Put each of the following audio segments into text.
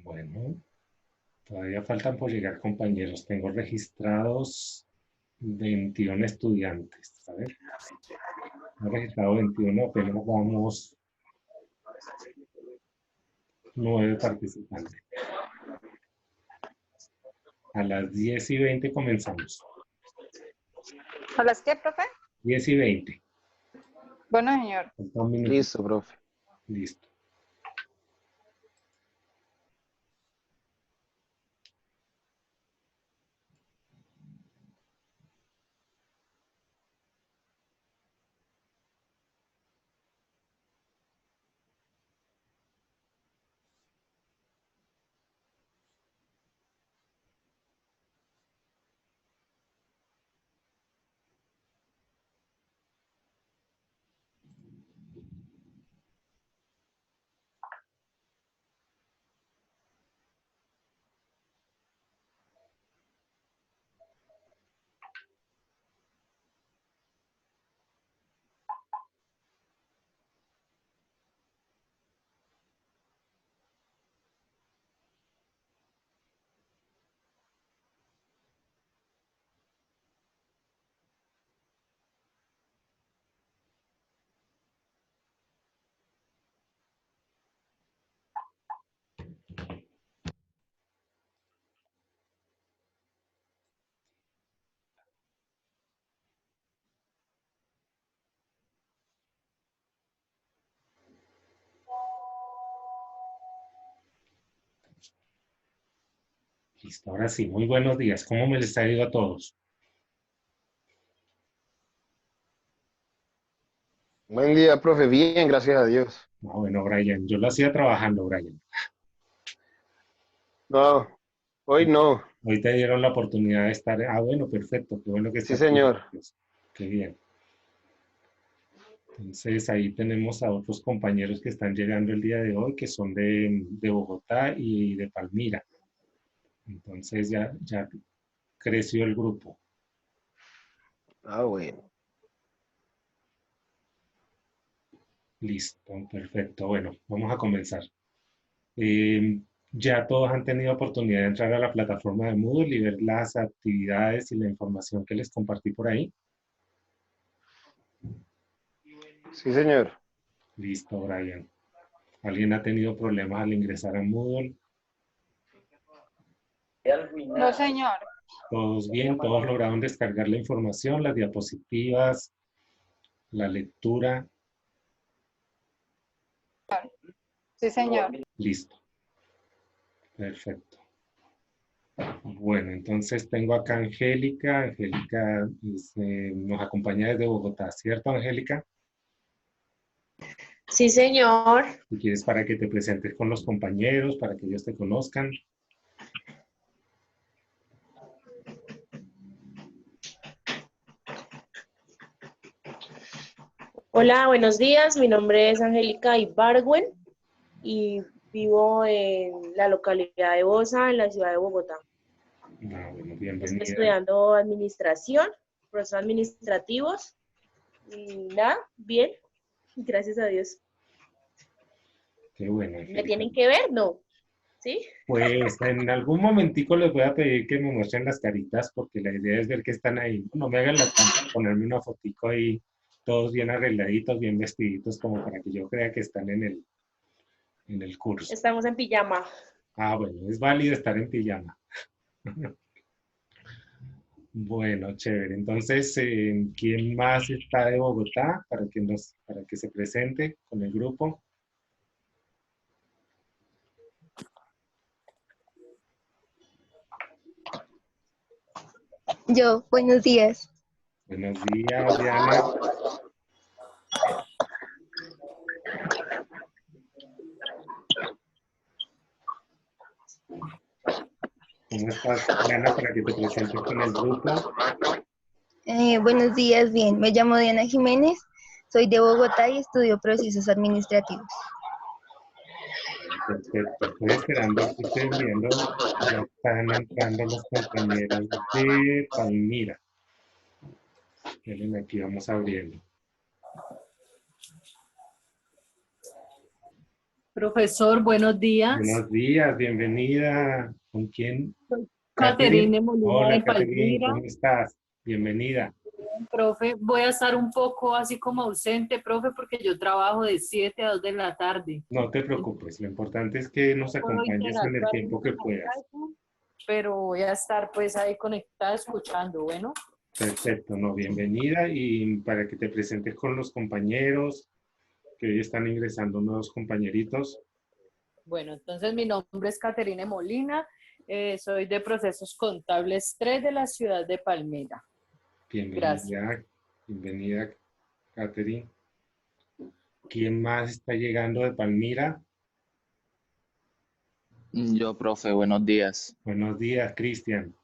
Bueno, todavía faltan por llegar compañeros. Tengo registrados 21 estudiantes. A ver, he registrado 21, apenas vamos 9 participantes. A las 10:20 comenzamos. ¿A las qué, profe? 10:20. Bueno, señor. Falta un minuto. Listo, profe. Listo. Listo, ahora sí, muy buenos días. ¿Cómo me les ha ido a todos? Buen día, profe. Bien, gracias a Dios. Bueno, Brian, yo lo hacía trabajando, Brian. No, hoy no. Hoy te dieron la oportunidad de estar. Ah, bueno, perfecto. Qué bueno que Sí, estás aquí. señor. Qué bien. Entonces ahí tenemos a otros compañeros que están llegando el día de hoy, que son de Bogotá y de Palmira. Entonces ya creció el grupo. Ah, bueno. Listo, perfecto. Bueno, vamos a comenzar. Eh, ya todos han tenido oportunidad de entrar a la plataforma de Moodle y ver las actividades y la información que les compartí por ahí. Sí, señor. Listo, Brian. ¿Alguien ha tenido problemas al ingresar a Moodle? No, señor. ¿Todos bien? ¿Todos lograron descargar la información, las diapositivas, la lectura? Sí, señor. Listo. Perfecto. Bueno, entonces tengo acá a Angélica. Angélica nos acompaña desde Bogotá, ¿cierto, Angélica? Sí, señor. Si quieres para que te presentes con los compañeros, para que ellos te conozcan. Hola, buenos días. Mi nombre es Angélica Ibargüen y vivo en la localidad de Bosa, en la ciudad de Bogotá. Ah, bueno, Estoy bienvenida. estudiando administración, procesos administrativos. Y nada, bien, gracias a Dios. Qué bueno, ¿Me Angélica. tienen que ver? No. ¿Sí? Pues en algún momentico les voy a pedir que me muestren las caritas porque la idea es ver que están ahí. No me hagan la trampa, ponerme una fotico ahí, todos bien arregladitos, bien vestiditos, como para que yo crea que están en el curso. Estamos en pijama. Ah, bueno, es válido estar en pijama. Bueno, chévere. Entonces, ¿quién más está de Bogotá para que se presente con el grupo? Yo, buenos días. Buenos días, Diana. ¿Cómo estás, Diana, para que te presentes con el grupo? Buenos días, bien. Me llamo Diana Jiménez, soy de Bogotá y estudio procesos administrativos. Perfecto. Estoy esperando, aquí estoy viendo, ya están entrando los compañeros de Palmira. Miren, aquí vamos abriendo. Profesor, buenos días. Buenos días, bienvenida. ¿Con quién? Soy Catherine. Caterine Molina Hola, de Catherine, Palmira. ¿cómo estás? Bienvenida. Profe, voy a estar un poco así como ausente, profe, porque yo trabajo de 7 a 2 de la tarde. No te preocupes, lo importante es que nos Puedo acompañes en el interactuar tiempo que en puedas. pantalla, pero voy a estar pues ahí conectada escuchando, bueno. Perfecto, no, bienvenida y para que te presentes con los compañeros, que hoy están ingresando nuevos compañeritos. Bueno, entonces mi nombre es Caterine Molina, soy de Procesos Contables 3 de la ciudad de Palmira. Gracias. Bienvenida, bienvenida, Catherine. ¿Quién más está llegando de Palmira? Yo, profe, buenos días. Buenos días, Cristian.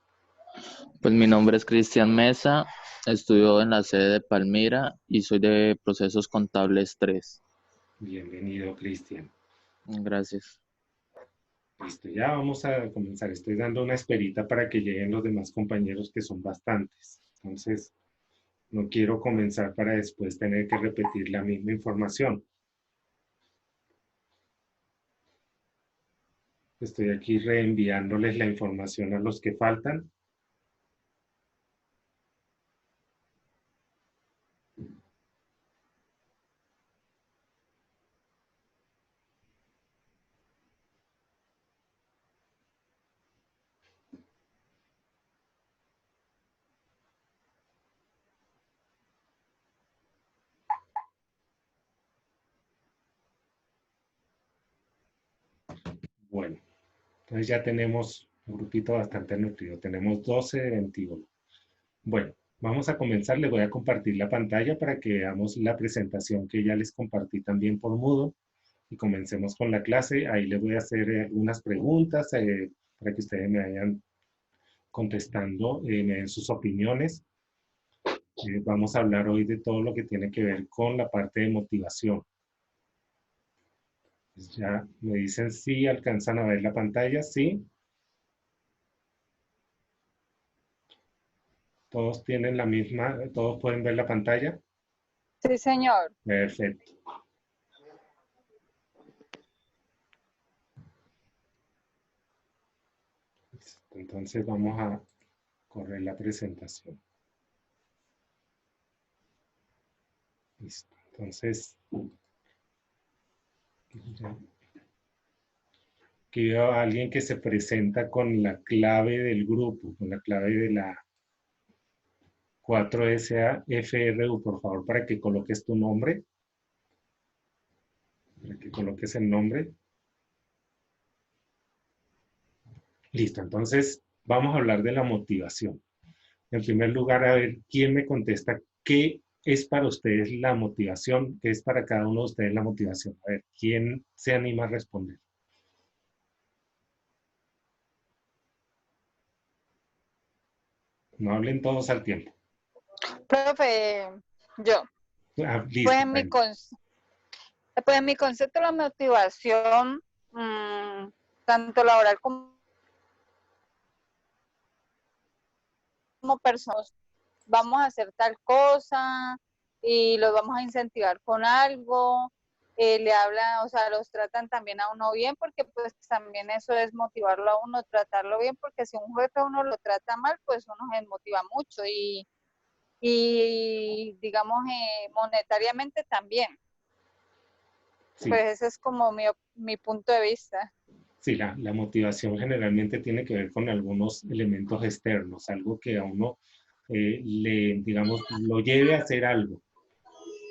Pues mi nombre es Cristian Mesa, estudio en la sede de Palmira y soy de Procesos Contables 3. Bienvenido, Cristian. Gracias. Listo, ya vamos a comenzar. Estoy dando una esperita para que lleguen los demás compañeros, que son bastantes. Entonces, no quiero comenzar para después tener que repetir la misma información. Estoy aquí reenviándoles la información a los que faltan. Bueno, entonces ya tenemos un grupito bastante nutrido. Tenemos 12 de 21. Bueno, vamos a comenzar. Les voy a compartir la pantalla para que veamos la presentación que ya les compartí también por Moodle y comencemos con la clase. Ahí les voy a hacer unas preguntas para que ustedes me vayan contestando, me den sus opiniones. Vamos a hablar hoy de todo lo que tiene que ver con la parte de motivación. Pues ya me dicen si alcanzan a ver la pantalla, sí. Todos tienen la misma, todos pueden ver la pantalla. Sí, señor. Perfecto. Entonces vamos a correr la presentación. Listo. Entonces, ya. Aquí veo a alguien que se presenta con la clave del grupo, con la clave de la 4SAFRU, por favor, para que coloques tu nombre. Para que coloques el nombre. Listo, entonces vamos a hablar de la motivación. En primer lugar, a ver quién me contesta qué es para ustedes la motivación, qué es para cada uno de ustedes la motivación. A ver, ¿quién se anima a responder? No hablen todos al tiempo. Profe, yo. Ah, listo, Pues en mi, bueno. pues en mi concepto de la motivación, tanto laboral como como personas, vamos a hacer tal cosa y los vamos a incentivar con algo, le hablan, o sea, los tratan también a uno bien, porque pues también eso es motivarlo a uno, tratarlo bien, porque si un jefe a uno lo trata mal, pues uno se desmotiva mucho y digamos, monetariamente también. Sí, Pues ese es como mi punto de vista. sí, la motivación generalmente tiene que ver con algunos elementos externos, algo que a uno digamos, lo lleve a hacer algo,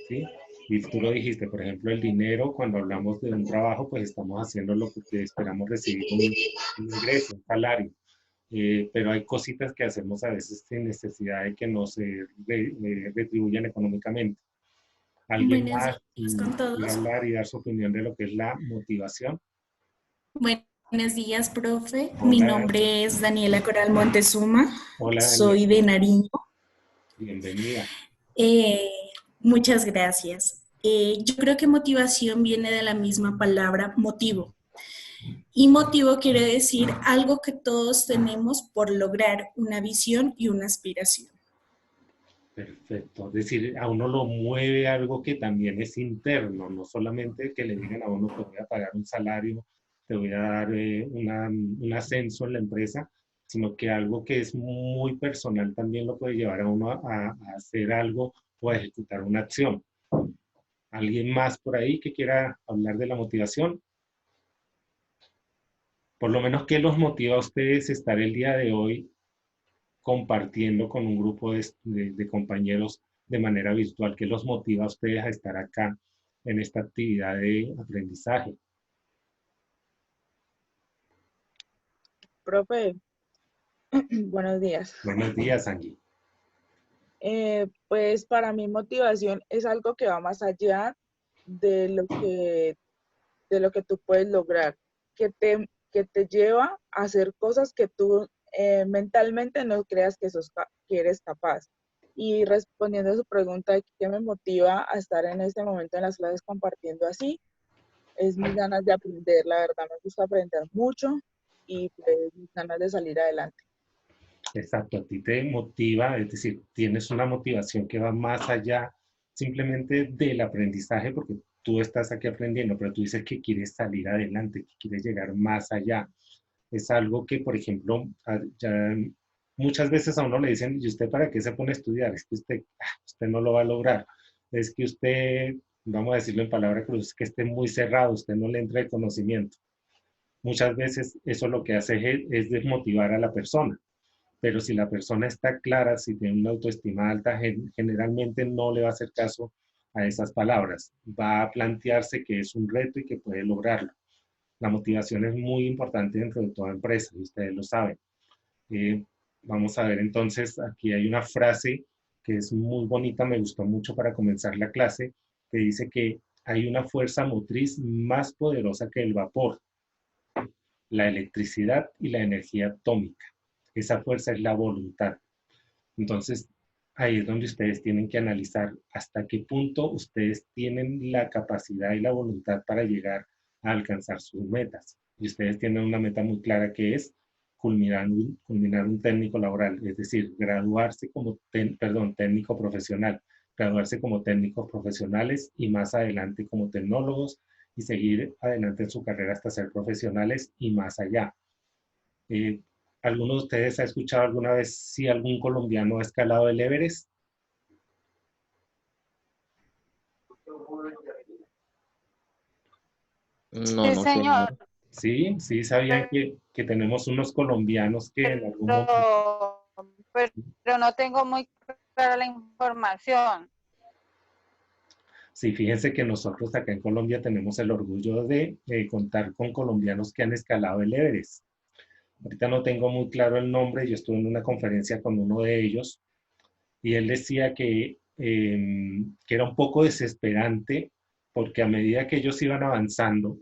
¿sí? Y tú lo dijiste, por ejemplo, el dinero, cuando hablamos de un trabajo, pues estamos haciendo porque esperamos recibir un ingreso, un salario. Pero hay cositas que hacemos a veces sin necesidad de que nos retribuyan económicamente. ¿Alguien Buenos más días con quiere todos. hablar y dar su opinión de lo que es la motivación? Buenos días, profe. Mi Hola, nombre es Daniela Coral Montezuma. hola Daniel, Soy de Nariño. bienvenida. Eh, Muchas gracias. Yo creo que motivación viene de la misma palabra motivo. Y motivo quiere decir algo que todos tenemos por lograr una visión y una aspiración. Perfecto. Es decir, a uno lo mueve algo que también es interno, no solamente que le digan a uno te voy a pagar un salario, te voy a dar un ascenso en la empresa, sino que algo que es muy personal también lo puede llevar a uno a hacer algo o a ejecutar una acción. ¿Alguien más por ahí que quiera hablar de la motivación? Por lo menos, ¿qué los motiva a ustedes a estar el día de hoy compartiendo con un grupo de compañeros de manera virtual? ¿Qué los motiva a ustedes a estar acá en esta actividad de aprendizaje? Profe, buenos días. Buenos días, Angie. Pues para mí motivación es algo que va más allá de lo que tú puedes lograr, que te lleva a hacer cosas que tú mentalmente no creas que eres capaz. Y respondiendo a su pregunta de qué me motiva a estar en este momento en las clases compartiendo así, es mis ganas de aprender, la verdad me gusta aprender mucho y pues mis ganas de salir adelante. Exacto, a ti te motiva, es decir, tienes una motivación que va más allá simplemente del aprendizaje, porque tú estás aquí aprendiendo, pero tú dices que quieres salir adelante, que quieres llegar más allá. Es algo que, por ejemplo, ya muchas veces a uno le dicen, ¿y usted para qué se pone a estudiar? Es que usted no lo va a lograr. Es que usted, vamos a decirlo en palabra cruz, que esté muy cerrado, usted no le entra el conocimiento. Muchas veces eso lo que hace es desmotivar a la persona. Pero si la persona está clara, si tiene una autoestima alta, generalmente no le va a hacer caso a esas palabras. Va a plantearse que es un reto y que puede lograrlo. La motivación es muy importante dentro de toda empresa, y ustedes lo saben. Vamos a ver entonces, aquí hay una frase que es muy bonita, me gustó mucho para comenzar la clase, que dice que hay una fuerza motriz más poderosa que el vapor, la electricidad y la energía atómica. Esa fuerza es la voluntad. Entonces, ahí es donde ustedes tienen que analizar hasta qué punto ustedes tienen la capacidad y la voluntad para llegar a alcanzar sus metas. Y ustedes tienen una meta muy clara que es culminar un técnico laboral, es decir, graduarse como técnico profesional, graduarse como técnicos profesionales y más adelante como tecnólogos y seguir adelante en su carrera hasta ser profesionales y más allá. ¿Alguno de ustedes ha escuchado alguna vez si algún colombiano ha escalado el Everest? No, Sí, no, señor, señor. Sí, sí, sabían que tenemos unos colombianos que en algún momento... pero no tengo muy clara la información. Sí, fíjense que nosotros acá en Colombia tenemos el orgullo de contar con colombianos que han escalado el Everest. Ahorita no tengo muy claro el nombre, yo estuve en una conferencia con uno de ellos y él decía que era un poco desesperante porque a medida que ellos iban avanzando,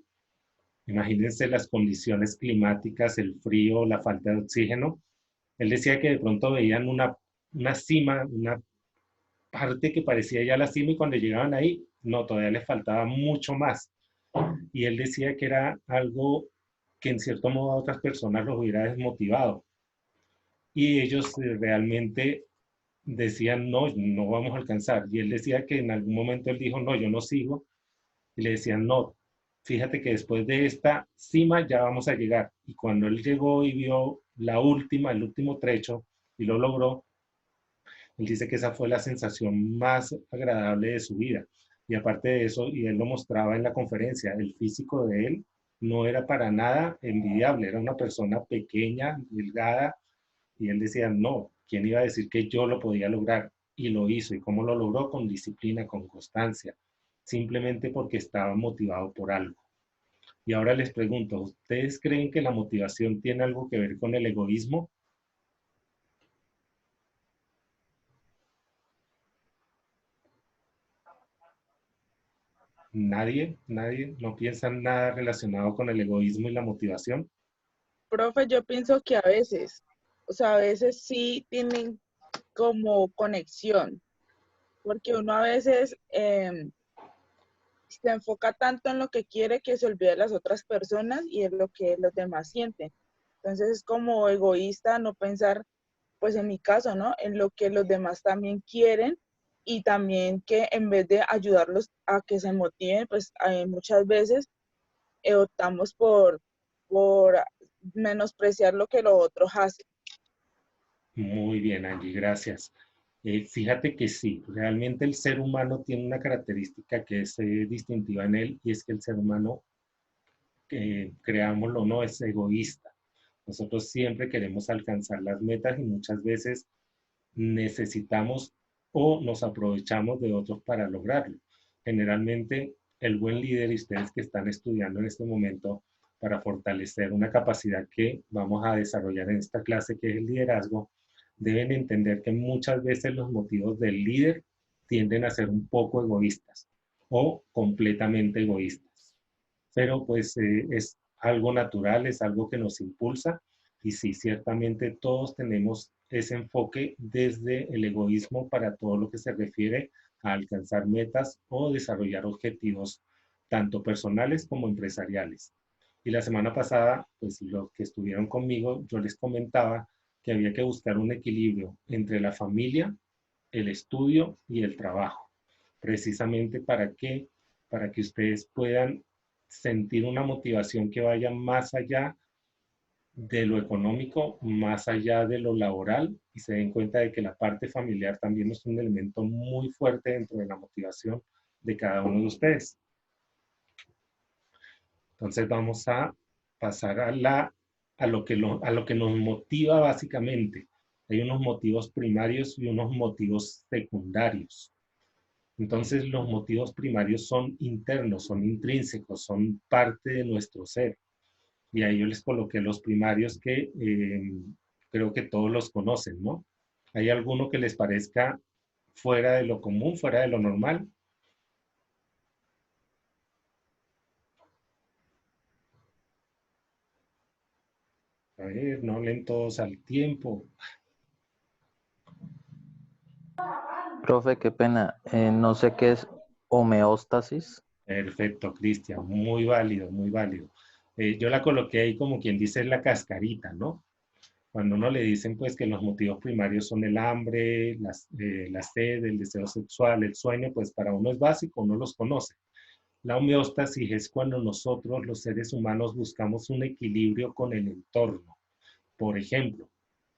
imagínense las condiciones climáticas, el frío, la falta de oxígeno, él decía que de pronto veían una cima, una parte que parecía ya la cima y cuando llegaban ahí, no, todavía les faltaba mucho más. Y él decía que era algo que en cierto modo a otras personas los hubiera desmotivado. y ellos realmente decían, no, no vamos a alcanzar. Y él decía que en algún momento él dijo, no, yo no sigo. Y le decían, no, fíjate que después de esta cima ya vamos a llegar. Y cuando él llegó y vio la última, el último trecho, y lo logró, él dice que esa fue la sensación más agradable de su vida. Y aparte de eso, y él lo mostraba en la conferencia, el físico de él no era para nada envidiable, era una persona pequeña, delgada, y él decía, no, ¿quién iba a decir que yo lo podía lograr? Y lo hizo. ¿Y cómo lo logró? Con disciplina, con constancia, simplemente porque estaba motivado por algo. Y ahora les pregunto, ¿ustedes creen que la motivación tiene algo que ver con el egoísmo? Nadie no piensa en nada relacionado con el egoísmo y la motivación. Profe, yo pienso que a veces, o sea, a veces sí tienen como conexión, porque uno a veces se enfoca tanto en lo que quiere que se olvida de las otras personas y en lo que los demás sienten. Entonces es como egoísta no pensar, pues en mi caso, ¿no? En lo que los demás también quieren y también que en vez de ayudarlos a que se motiven, pues muchas veces optamos por menospreciar lo que los otros hacen. Muy bien, Angie, gracias. Fíjate que sí, realmente el ser humano tiene una característica que es distintiva en él y es que el ser humano, creámoslo o no, es egoísta. Nosotros siempre queremos alcanzar las metas y muchas veces necesitamos o nos aprovechamos de otros para lograrlo. Generalmente, el buen líder y ustedes que están estudiando en este momento para fortalecer una capacidad que vamos a desarrollar en esta clase, que es el liderazgo, deben entender que muchas veces los motivos del líder tienden a ser un poco egoístas o completamente egoístas. Pero pues es algo natural, es algo que nos impulsa y sí, ciertamente todos tenemos ese enfoque desde el egoísmo para todo lo que se refiere a alcanzar metas o desarrollar objetivos tanto personales como empresariales. Y la semana pasada, pues los que estuvieron conmigo, yo les comentaba que había que buscar un equilibrio entre la familia, el estudio y el trabajo, precisamente para que ustedes puedan sentir una motivación que vaya más allá de lo económico, más allá de lo laboral y se den cuenta de que la parte familiar también es un elemento muy fuerte dentro de la motivación de cada uno de ustedes. Entonces vamos a pasar a lo que nos motiva básicamente. Hay unos motivos primarios y unos motivos secundarios. Entonces los motivos primarios son internos, son intrínsecos, son parte de nuestro ser. Y ahí yo les coloqué los primarios que creo que todos los conocen, ¿no? ¿Hay alguno que les parezca fuera de lo común, fuera de lo normal? A ver, no hablen todos al tiempo. Profe, qué pena. No sé qué es homeostasis. Perfecto, Cristian, muy válido, muy válido. Yo la coloqué ahí como quien dice la cascarita, ¿no? Cuando uno le dicen pues que los motivos primarios son el hambre, la sed, el deseo sexual, el sueño, pues para uno es básico, uno los conoce. La homeostasis es cuando nosotros los seres humanos buscamos un equilibrio con el entorno. Por ejemplo,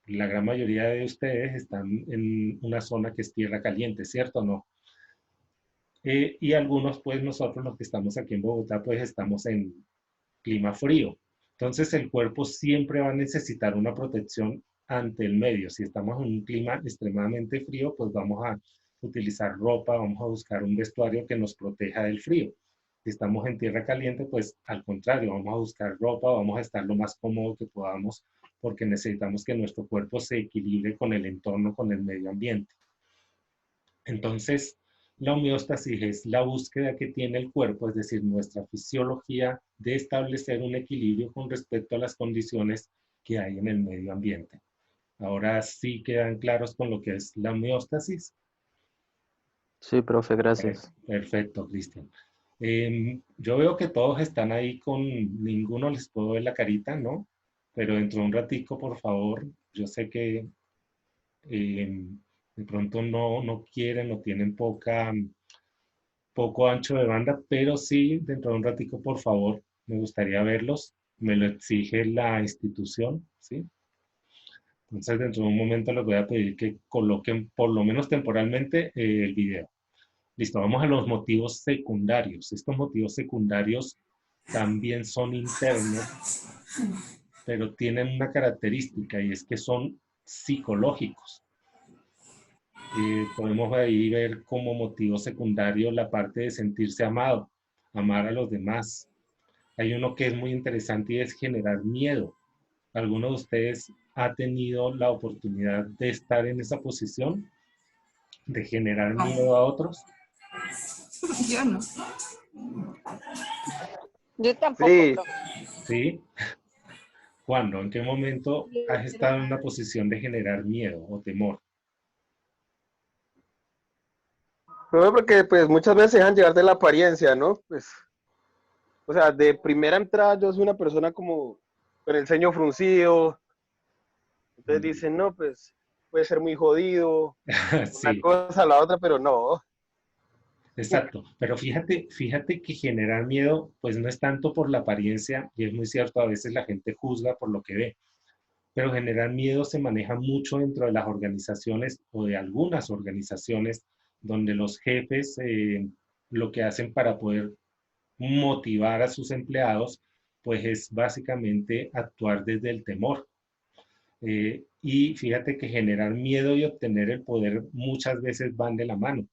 la gran mayoría de ustedes están en una zona que es tierra caliente, ¿cierto o no? Y algunos, pues nosotros los que estamos aquí en Bogotá, pues estamos en clima frío. Entonces el cuerpo siempre va a necesitar una protección ante el medio. Si estamos en un clima extremadamente frío, pues vamos a utilizar ropa, vamos a buscar un vestuario que nos proteja del frío. Si estamos en tierra caliente, pues al contrario, vamos a buscar ropa, vamos a estar lo más cómodo que podamos porque necesitamos que nuestro cuerpo se equilibre con el entorno, con el medio ambiente. Entonces, la homeostasis es la búsqueda que tiene el cuerpo, es decir, nuestra fisiología, de establecer un equilibrio con respecto a las condiciones que hay en el medio ambiente. Ahora sí quedan claros con lo que es la homeostasis. Sí, profe, gracias. Perfecto, Cristian. Yo veo que todos están ahí con ninguno les puedo ver la carita, ¿no? Pero dentro de un ratico, por favor, Yo sé que de pronto no quieren o tienen poco ancho de banda, pero sí, dentro de un ratico, por favor, me gustaría verlos. Me lo exige la institución, ¿sí? Entonces, dentro de un momento les voy a pedir que coloquen, por lo menos temporalmente, el video. Listo, vamos a los motivos secundarios. Estos motivos secundarios también son internos, pero tienen una característica y es que son psicológicos. Podemos ahí ver como motivo secundario la parte de sentirse amado, amar a los demás. Hay uno que es muy interesante y es generar miedo. ¿Alguno de ustedes ha tenido la oportunidad de estar en esa posición, de generar miedo a otros? Yo no. Yo tampoco, Sí, profe. ¿Sí? ¿Cuándo? ¿En qué momento Sí, has estado en una posición de generar miedo o temor? no, porque pues muchas veces se dejan llevar de la apariencia, ¿no? Pues, o sea, de primera entrada yo soy una persona como con el ceño fruncido, entonces dicen, no, pues puede ser muy jodido, una Sí, cosa, la otra, pero no. exacto. Pero fíjate que generar miedo, pues no es tanto por la apariencia, y es muy cierto, a veces la gente juzga por lo que ve, pero generar miedo se maneja mucho dentro de las organizaciones o de algunas organizaciones donde los jefes lo que hacen para poder motivar a sus empleados, pues es básicamente actuar desde el temor. Y fíjate que generar miedo y obtener el poder muchas veces van de la mano.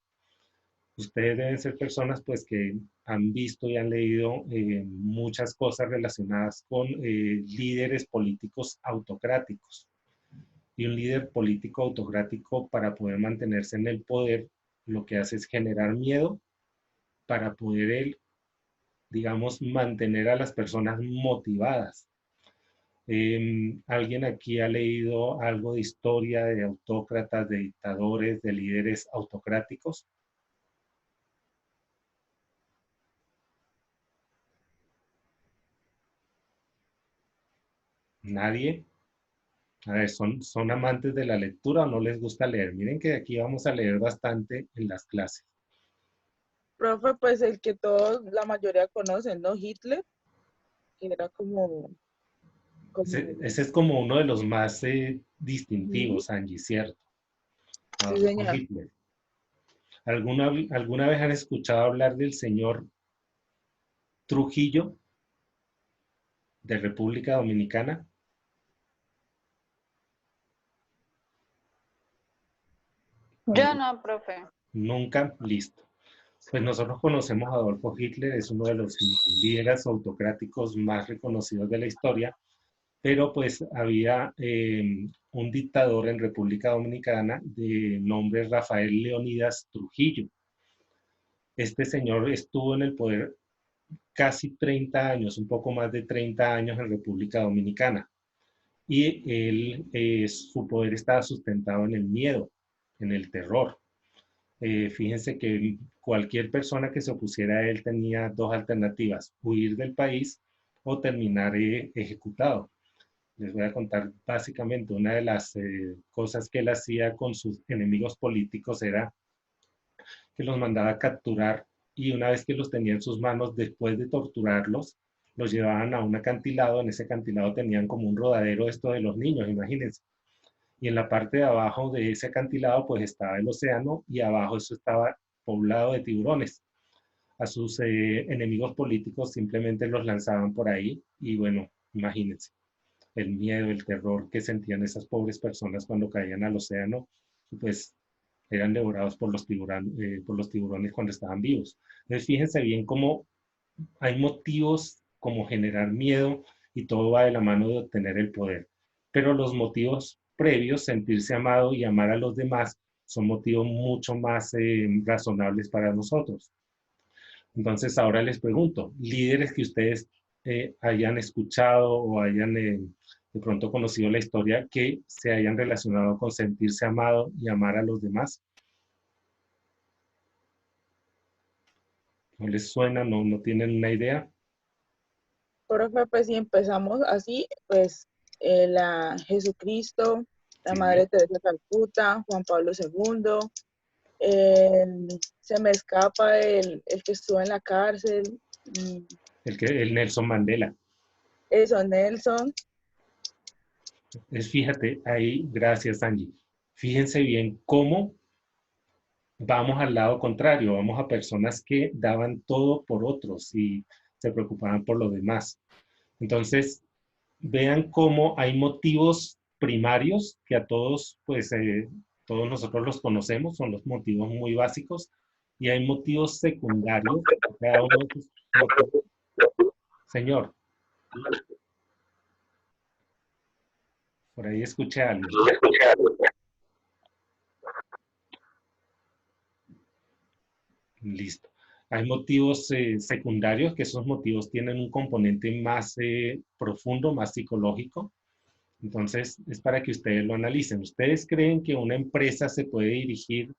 Ustedes deben ser personas pues que han visto y han leído muchas cosas relacionadas con líderes políticos autocráticos. Y un líder político autocrático para poder mantenerse en el poder lo que hace es generar miedo para poder él, digamos, mantener a las personas motivadas. ¿Alguien aquí ha leído algo de historia de autócratas, de dictadores, de líderes autocráticos? ¿Nadie? A ver, ¿son amantes de la lectura o no les gusta leer? Miren que aquí vamos a leer bastante en las clases. Profe, pues el que todos, la mayoría conocen, ¿no? Hitler, que era Ese es como uno de los más Ujú. distintivos, Angie, ¿cierto? Sí, Adolfo señor. Hitler. ¿Alguna vez han escuchado hablar del señor Trujillo de República Dominicana? Yo No, no, profe. nunca, listo. Pues nosotros conocemos a Adolfo Hitler, es uno de los líderes autocráticos más reconocidos de la historia, pero pues había un dictador en República Dominicana de nombre Rafael Leónidas Trujillo. Este señor estuvo en el poder casi 30 años, un poco más de 30 años en República Dominicana. Y su poder estaba sustentado en el miedo, en el terror. Fíjense que cualquier persona que se opusiera a él tenía dos alternativas, huir del país o terminar ejecutado. Les voy a contar básicamente una de las cosas que él hacía con sus enemigos políticos era que los mandaba a capturar y una vez que los tenía en sus manos, después de torturarlos, los llevaban a un acantilado. En ese acantilado tenían como un rodadero esto de los niños, imagínense. Y en la parte de abajo de ese acantilado pues estaba el océano y abajo eso estaba poblado de tiburones. A sus enemigos políticos simplemente los lanzaban por ahí y bueno, imagínense el miedo, el terror que sentían esas pobres personas cuando caían al océano, pues eran devorados por los tiburones cuando estaban vivos. Entonces fíjense bien cómo hay motivos como generar miedo y todo va de la mano de obtener el poder. Pero los motivos previos, sentirse amado y amar a los demás, son motivos mucho más razonables para nosotros. Entonces ahora les pregunto, líderes que ustedes hayan escuchado o hayan de pronto conocido la historia que se hayan relacionado con sentirse amado y amar a los demás. ¿No les suena? ¿No tienen una idea? Profe, pues si empezamos así, pues Jesucristo, la Sí. Madre Teresa de Calcuta, Juan Pablo II. Se me escapa el que estuvo en la cárcel. El Nelson Mandela. Eso, Nelson. Fíjate, ahí, gracias Angie. Fíjense bien cómo vamos al lado contrario, vamos a personas que daban todo por otros y se preocupaban por los demás. Entonces, vean cómo hay motivos primarios que a todos, pues, todos nosotros los conocemos, son los motivos muy básicos, y hay motivos secundarios. Cada uno de esos motivos. Señor, por ahí escuché a alguien. Listo. Hay motivos secundarios, que esos motivos tienen un componente más profundo, más psicológico. Entonces, es para que ustedes lo analicen. ¿Ustedes creen que una empresa se puede dirigir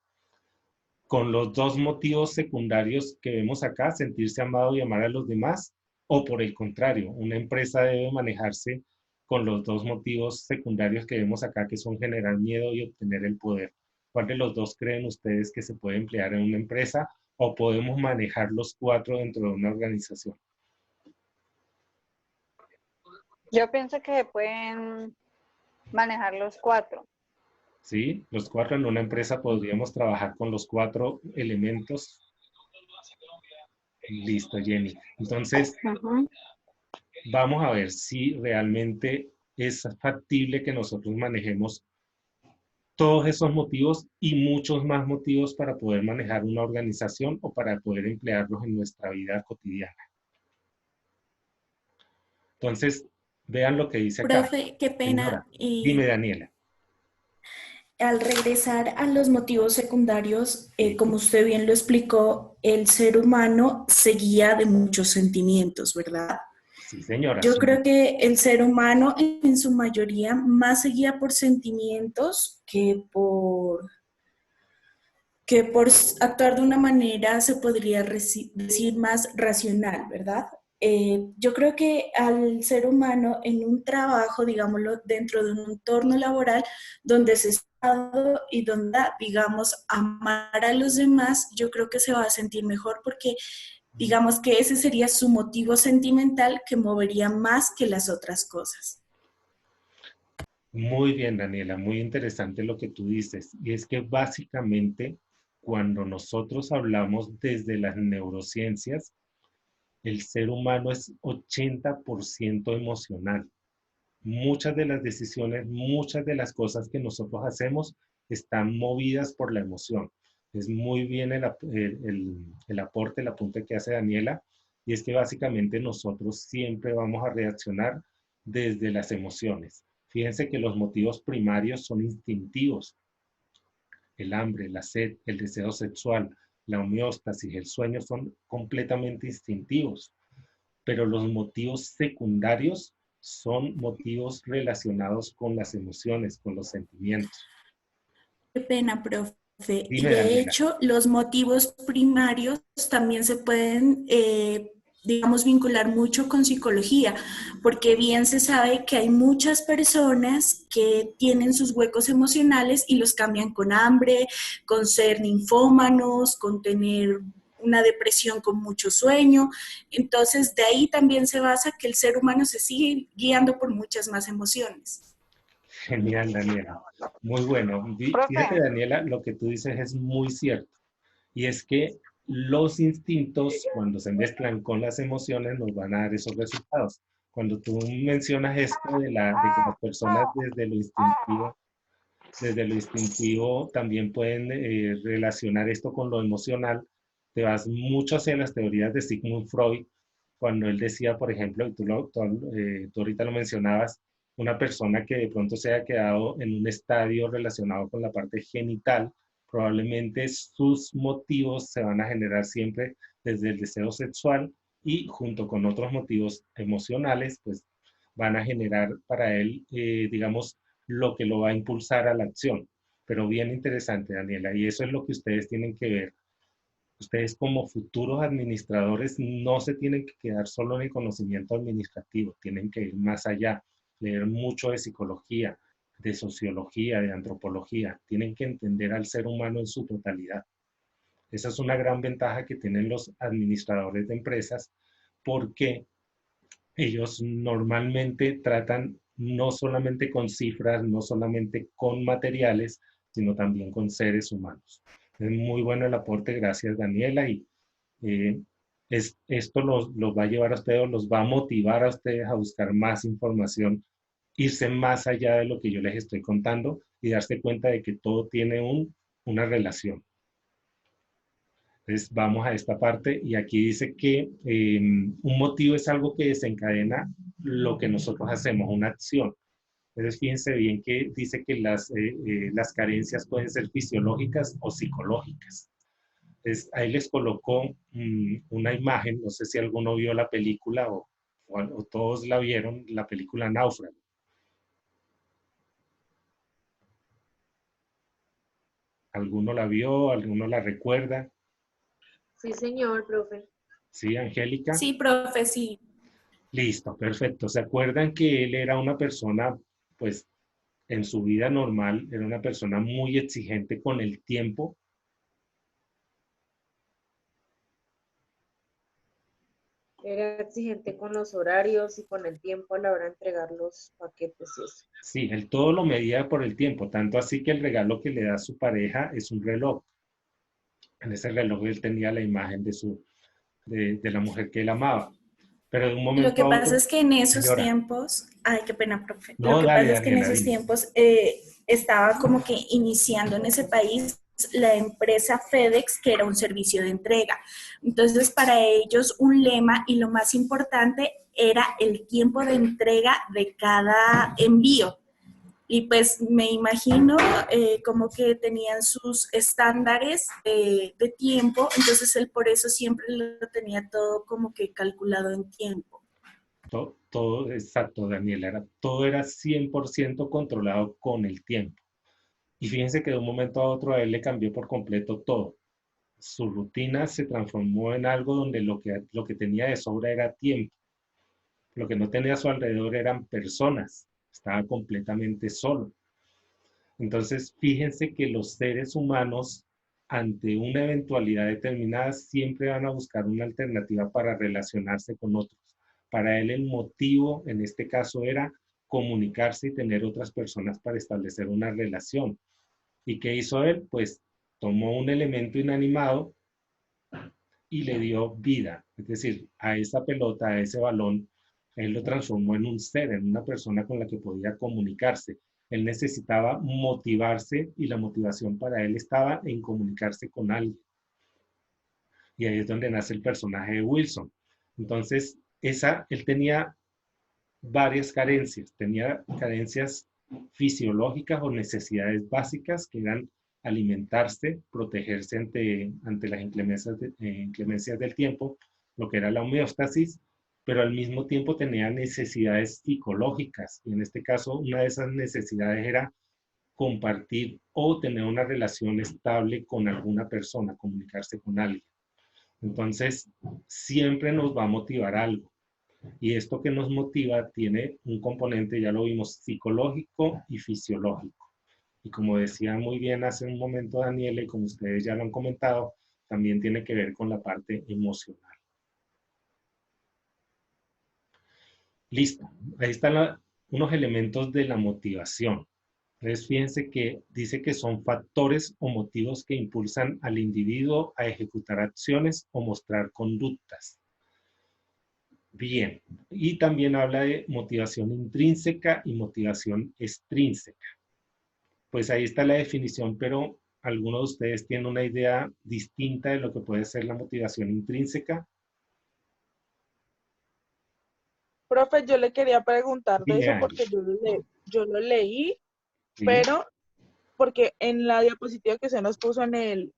con los dos motivos secundarios que vemos acá, sentirse amado y amar a los demás? ¿O por el contrario, una empresa debe manejarse con los dos motivos secundarios que vemos acá, que son generar miedo y obtener el poder? ¿Cuál de los dos creen ustedes que se puede emplear en una empresa o podemos manejar los cuatro dentro de una organización? Yo pienso que pueden manejar los cuatro. ¿Sí? Los cuatro en una empresa podríamos trabajar con los cuatro elementos. Listo, Jenny. Entonces, vamos a ver si realmente es factible que nosotros manejemos todos esos motivos y muchos más motivos para poder manejar una organización o para poder emplearlos en nuestra vida cotidiana. Entonces, vean lo que dice acá. Profe, qué pena. Señora, dime, Daniela. Al regresar a los motivos secundarios, Sí. como usted bien lo explicó, el ser humano se guía de muchos sentimientos, ¿verdad? Sí, señora. Yo Sí. creo que el ser humano en su mayoría más se guía por sentimientos que por actuar de una manera, se podría decir, más racional, ¿verdad? Yo creo que al ser humano en un trabajo, digámoslo, dentro de un entorno laboral donde se está y donde, digamos, amar a los demás, yo creo que se va a sentir mejor porque digamos que ese sería su motivo sentimental que movería más que las otras cosas. Muy bien, Daniela, muy interesante lo que tú dices. Y es que básicamente cuando nosotros hablamos desde las neurociencias, el ser humano es 80% emocional. Muchas de las decisiones, muchas de las cosas que nosotros hacemos están movidas por la emoción. Es muy bien el aporte, el apunte que hace Daniela, y es que básicamente nosotros siempre vamos a reaccionar desde las emociones. Fíjense que los motivos primarios son instintivos. El hambre, la sed, el deseo sexual, la homeostasis, el sueño son completamente instintivos. Pero los motivos secundarios son motivos relacionados con las emociones, con los sentimientos. Qué pena, profe. Y Dime, de Daniela. hecho, los motivos primarios también se pueden, digamos, vincular mucho con psicología, porque bien se sabe que hay muchas personas que tienen sus huecos emocionales y los cambian con hambre, con ser ninfómanos, con tener una depresión con mucho sueño. Entonces, de ahí también se basa que el ser humano se sigue guiando por muchas más emociones. Genial, Daniela. Muy bueno. Fíjate, Profe. Daniela, lo que tú dices es muy cierto. Y es que los instintos, cuando se mezclan con las emociones, nos van a dar esos resultados. Cuando tú mencionas esto de que las personas desde lo instintivo también pueden relacionar esto con lo emocional, te vas mucho hacia las teorías de Sigmund Freud, cuando él decía, por ejemplo, y tú ahorita lo mencionabas, una persona que de pronto se haya quedado en un estadio relacionado con la parte genital, probablemente sus motivos se van a generar siempre desde el deseo sexual y junto con otros motivos emocionales, pues van a generar para él, digamos, lo que lo va a impulsar a la acción. Pero bien interesante, Daniela, y eso es lo que ustedes tienen que ver. Ustedes como futuros administradores no se tienen que quedar solo en el conocimiento administrativo, tienen que ir más allá. leer mucho de psicología, de sociología, de antropología. Tienen que entender al ser humano en su totalidad. Esa es una gran ventaja que tienen los administradores de empresas porque ellos normalmente tratan no solamente con cifras, no solamente con materiales, sino también con seres humanos. Es muy bueno el aporte, gracias Daniela, y eh, esto los va a llevar a ustedes, o los va a motivar a ustedes a buscar más información, irse más allá de lo que yo les estoy contando y darse cuenta de que todo tiene una relación. Entonces vamos a esta parte y aquí dice que un motivo es algo que desencadena lo que nosotros hacemos, una acción. Entonces fíjense bien que dice que las carencias pueden ser fisiológicas o psicológicas. Entonces ahí les colocó una imagen, no sé si alguno vio la película o todos la vieron, la película Náufrago. ¿Alguno la vio? ¿Alguno la recuerda? Sí, señor, profe. ¿Sí, Angélica? Sí, profe, sí. Listo, perfecto. ¿Se acuerdan que él era una persona, pues, en su vida normal, era una persona muy exigente con el tiempo? Era exigente con los horarios y con el tiempo a la hora de entregar los paquetes y eso. Sí, él todo lo medía por el tiempo, tanto así que el regalo que le da a su pareja es un reloj. En ese reloj él tenía la imagen de la mujer que él amaba. Pero de un Lo momento que a pasa otro, es que en esos señora, tiempos, ay, qué pena, profe. Lo no, que dale, pasa es que en Daniela, esos dime. tiempos estaba como que iniciando en ese país la empresa FedEx, que era un servicio de entrega. Entonces, para ellos un lema y lo más importante era el tiempo de entrega de cada envío. Y pues me imagino como que tenían sus estándares de tiempo, entonces él por eso siempre lo tenía todo como que calculado en tiempo. Todo, exacto, Daniela, todo era 100% controlado con el tiempo. Y fíjense que de un momento a otro a él le cambió por completo todo. Su rutina se transformó en algo donde lo que tenía de sobra era tiempo. Lo que no tenía a su alrededor eran personas. Estaba completamente solo. Entonces, fíjense que los seres humanos, ante una eventualidad determinada, siempre van a buscar una alternativa para relacionarse con otros. Para él el motivo, en este caso, era comunicarse y tener otras personas para establecer una relación. ¿Y qué hizo él? Pues tomó un elemento inanimado y le dio vida. Es decir, a esa pelota, a ese balón, él lo transformó en un ser, en una persona con la que podía comunicarse. Él necesitaba motivarse y la motivación para él estaba en comunicarse con alguien. Y ahí es donde nace el personaje de Wilson. Entonces, él tenía varias carencias. Tenía carencias fisiológicas o necesidades básicas que eran alimentarse, protegerse ante las inclemencias del tiempo, lo que era la homeostasis, pero al mismo tiempo tenía necesidades psicológicas. Y en este caso, una de esas necesidades era compartir o tener una relación estable con alguna persona, comunicarse con alguien. Entonces, siempre nos va a motivar algo. Y esto que nos motiva tiene un componente, ya lo vimos, psicológico y fisiológico. Y como decía muy bien hace un momento Daniela, y como ustedes ya lo han comentado, también tiene que ver con la parte emocional. Listo, ahí están unos elementos de la motivación. Entonces, fíjense que dice que son factores o motivos que impulsan al individuo a ejecutar acciones o mostrar conductas. Bien, y también habla de motivación intrínseca y motivación extrínseca. Pues ahí está la definición, pero ¿algunos de ustedes tienen una idea distinta de lo que puede ser la motivación intrínseca? Profe, yo le quería preguntar de Dime, eso Ángel. porque yo lo leí, ¿Sí? pero porque en la diapositiva que se nos puso Sí, el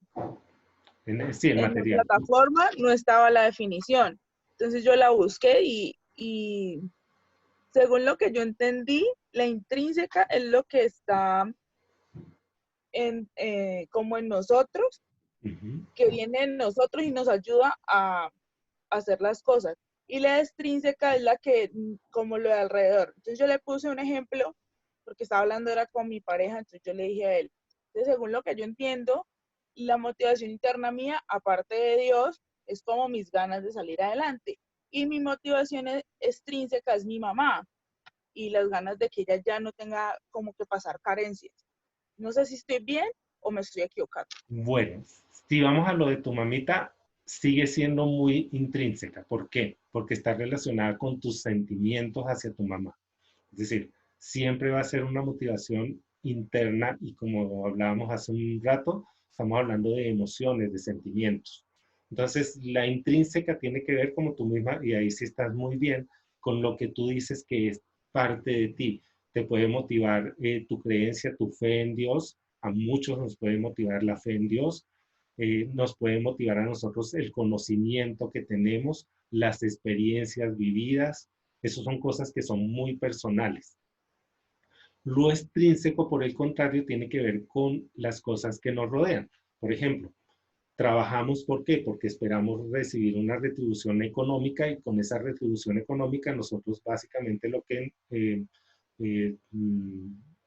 en la material. plataforma no estaba la definición. Entonces yo la busqué y según lo que yo entendí, la intrínseca es lo que está como en nosotros, que viene en nosotros y nos ayuda a hacer las cosas. y la extrínseca es la que, como lo de alrededor. Entonces yo le puse un ejemplo, porque estaba hablando era con mi pareja, entonces yo le dije a él, entonces según lo que yo entiendo, la motivación interna mía, aparte de Dios, es como mis ganas de salir adelante. Y mi motivación extrínseca es mi mamá y las ganas de que ella ya no tenga como que pasar carencias. No sé si estoy bien o me estoy equivocando. Bueno, si vamos a lo de tu mamita, sigue siendo muy intrínseca. ¿Por qué? Porque está relacionada con tus sentimientos hacia tu mamá. Es decir, siempre va a ser una motivación interna y como hablábamos hace un rato, estamos hablando de emociones, de sentimientos. Entonces, la intrínseca tiene que ver, como tú misma, y ahí sí estás muy bien, con lo que tú dices que es parte de ti. Te puede motivar tu creencia, tu fe en Dios. A muchos nos puede motivar la fe en Dios. Nos puede motivar a nosotros el conocimiento que tenemos, las experiencias vividas. Esas son cosas que son muy personales. Lo extrínseco, por el contrario, tiene que ver con las cosas que nos rodean. Por ejemplo, trabajamos, ¿por qué? Porque esperamos recibir una retribución económica y con esa retribución económica nosotros básicamente lo que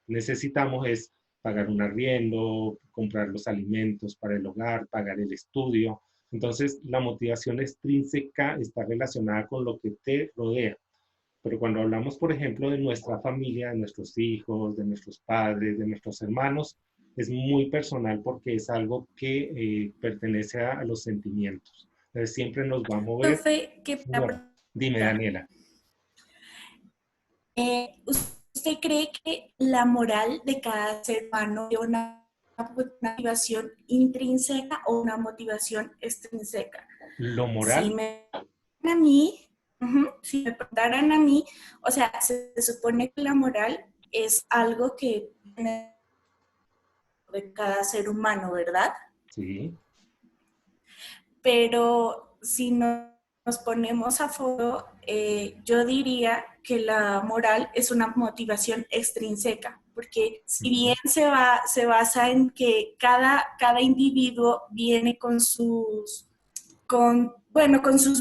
necesitamos es pagar un arriendo, comprar los alimentos para el hogar, pagar el estudio. Entonces, la motivación extrínseca está relacionada con lo que te rodea. Pero cuando hablamos, por ejemplo, de nuestra familia, de nuestros hijos, de nuestros padres, de nuestros hermanos, es muy personal porque es algo que pertenece a los sentimientos. Entonces, siempre nos va a mover. Profe, ¿qué Bueno, dime, Daniela. ¿Usted cree que la moral de cada ser humano es una motivación intrínseca o una motivación extrínseca? Lo moral. Si me preguntaran a mí, o sea, se supone que la moral es algo que viene de cada ser humano, ¿verdad? Sí. Pero si nos ponemos a fondo, yo diría que la moral es una motivación extrínseca, porque si bien se basa en que cada individuo viene con sus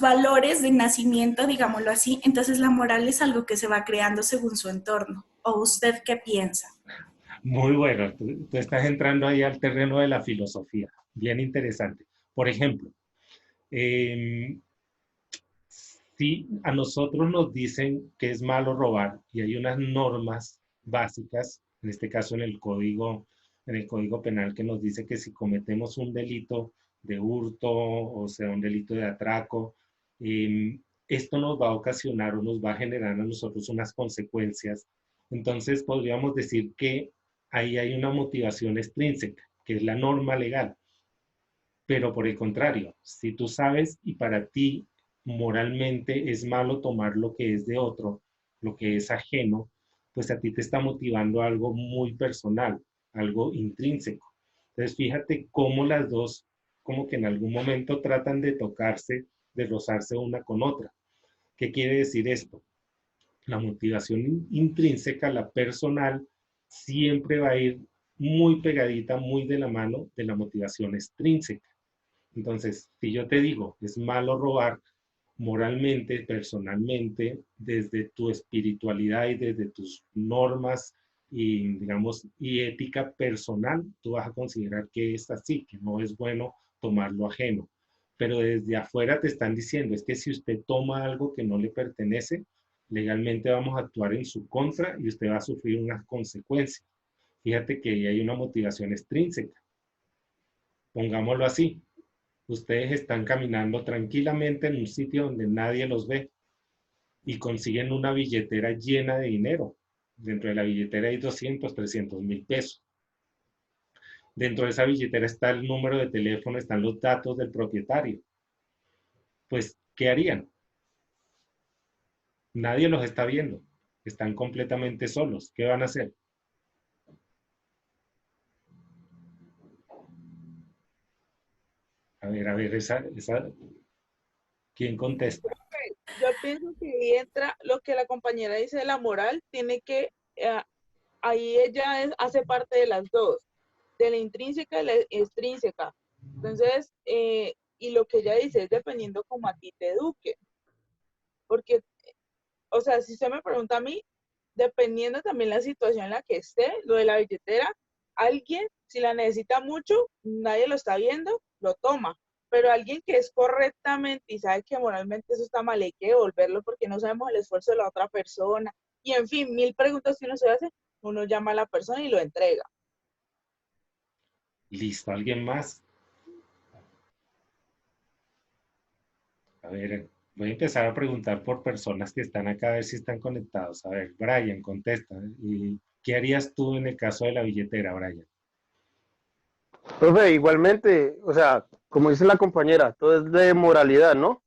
valores de nacimiento, digámoslo así, entonces la moral es algo que se va creando según su entorno. ¿O usted qué piensa? Muy bueno, tú estás entrando ahí al terreno de la filosofía, bien interesante. Por ejemplo, si a nosotros nos dicen que es malo robar y hay unas normas básicas, en este caso en el código penal, que nos dice que si cometemos un delito de hurto, o sea, un delito de atraco, esto nos va a ocasionar o nos va a generar a nosotros unas consecuencias. Entonces podríamos decir que ahí hay una motivación extrínseca, que es la norma legal. Pero por el contrario, si tú sabes y para ti moralmente es malo tomar lo que es de otro, lo que es ajeno, pues a ti te está motivando algo muy personal, algo intrínseco. Entonces fíjate cómo las dos, como que en algún momento tratan de tocarse, de rozarse una con otra. ¿Qué quiere decir esto? La motivación intrínseca, la personal, siempre va a ir muy pegadita, muy de la mano de la motivación extrínseca. Entonces, si yo te digo, es malo robar, moralmente, personalmente, desde tu espiritualidad y desde tus normas y, digamos, y ética personal, tú vas a considerar que es así, que no es bueno tomar lo ajeno. Pero desde afuera te están diciendo, es que si usted toma algo que no le pertenece, legalmente vamos a actuar en su contra y usted va a sufrir unas consecuencias. Fíjate que ahí hay una motivación extrínseca. Pongámoslo así. Ustedes están caminando tranquilamente en un sitio donde nadie los ve y consiguen una billetera llena de dinero. Dentro de la billetera hay 200, 300 mil pesos. Dentro de esa billetera está el número de teléfono, están los datos del propietario. Pues, ¿qué harían? Nadie los está viendo. Están completamente solos. ¿Qué van a hacer? A ver, ¿quién contesta? Yo pienso que ahí entra lo que la compañera dice de la moral, tiene que, ahí ella hace parte de las dos, de la intrínseca y la extrínseca. Entonces, y lo que ella dice es dependiendo cómo a ti te eduquen. porque, o sea, si usted me pregunta a mí, dependiendo también la situación en la que esté, lo de la billetera, alguien, si la necesita mucho, nadie lo está viendo, lo toma. Pero alguien que es correctamente y sabe que moralmente eso está mal, hay que devolverlo porque no sabemos el esfuerzo de la otra persona. Y en fin, 1000 preguntas que uno se hace, uno llama a la persona y lo entrega. Listo, ¿alguien más? A ver, voy a empezar a preguntar por personas que están acá, a ver si están conectados. A ver, Brian, contesta. ¿Y qué harías tú en el caso de la billetera, Brian? Profe, igualmente, o sea, como dice la compañera, todo es de moralidad, ¿no?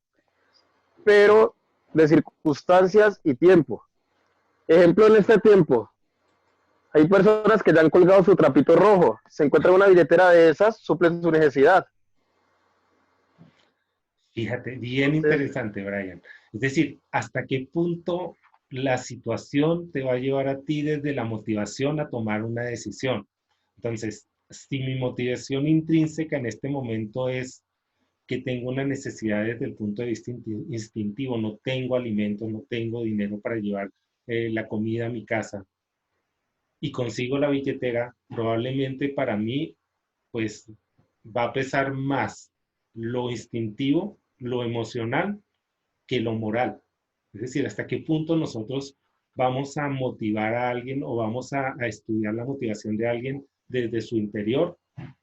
Pero de circunstancias y tiempo. Ejemplo, en este tiempo, hay personas que ya han colgado su trapito rojo, se encuentran una billetera de esas, suplen su necesidad. Fíjate, bien Entonces, interesante, Brian. Es decir, ¿hasta qué punto la situación te va a llevar a ti desde la motivación a tomar una decisión? Entonces, si mi motivación intrínseca en este momento es que tengo una necesidad desde el punto de vista instintivo, no tengo alimentos, no tengo dinero para llevar la comida a mi casa y consigo la billetera, probablemente para mí, pues va a pesar más lo instintivo, lo emocional, que lo moral. Es decir, hasta qué punto nosotros vamos a motivar a alguien o vamos a estudiar la motivación de alguien desde su interior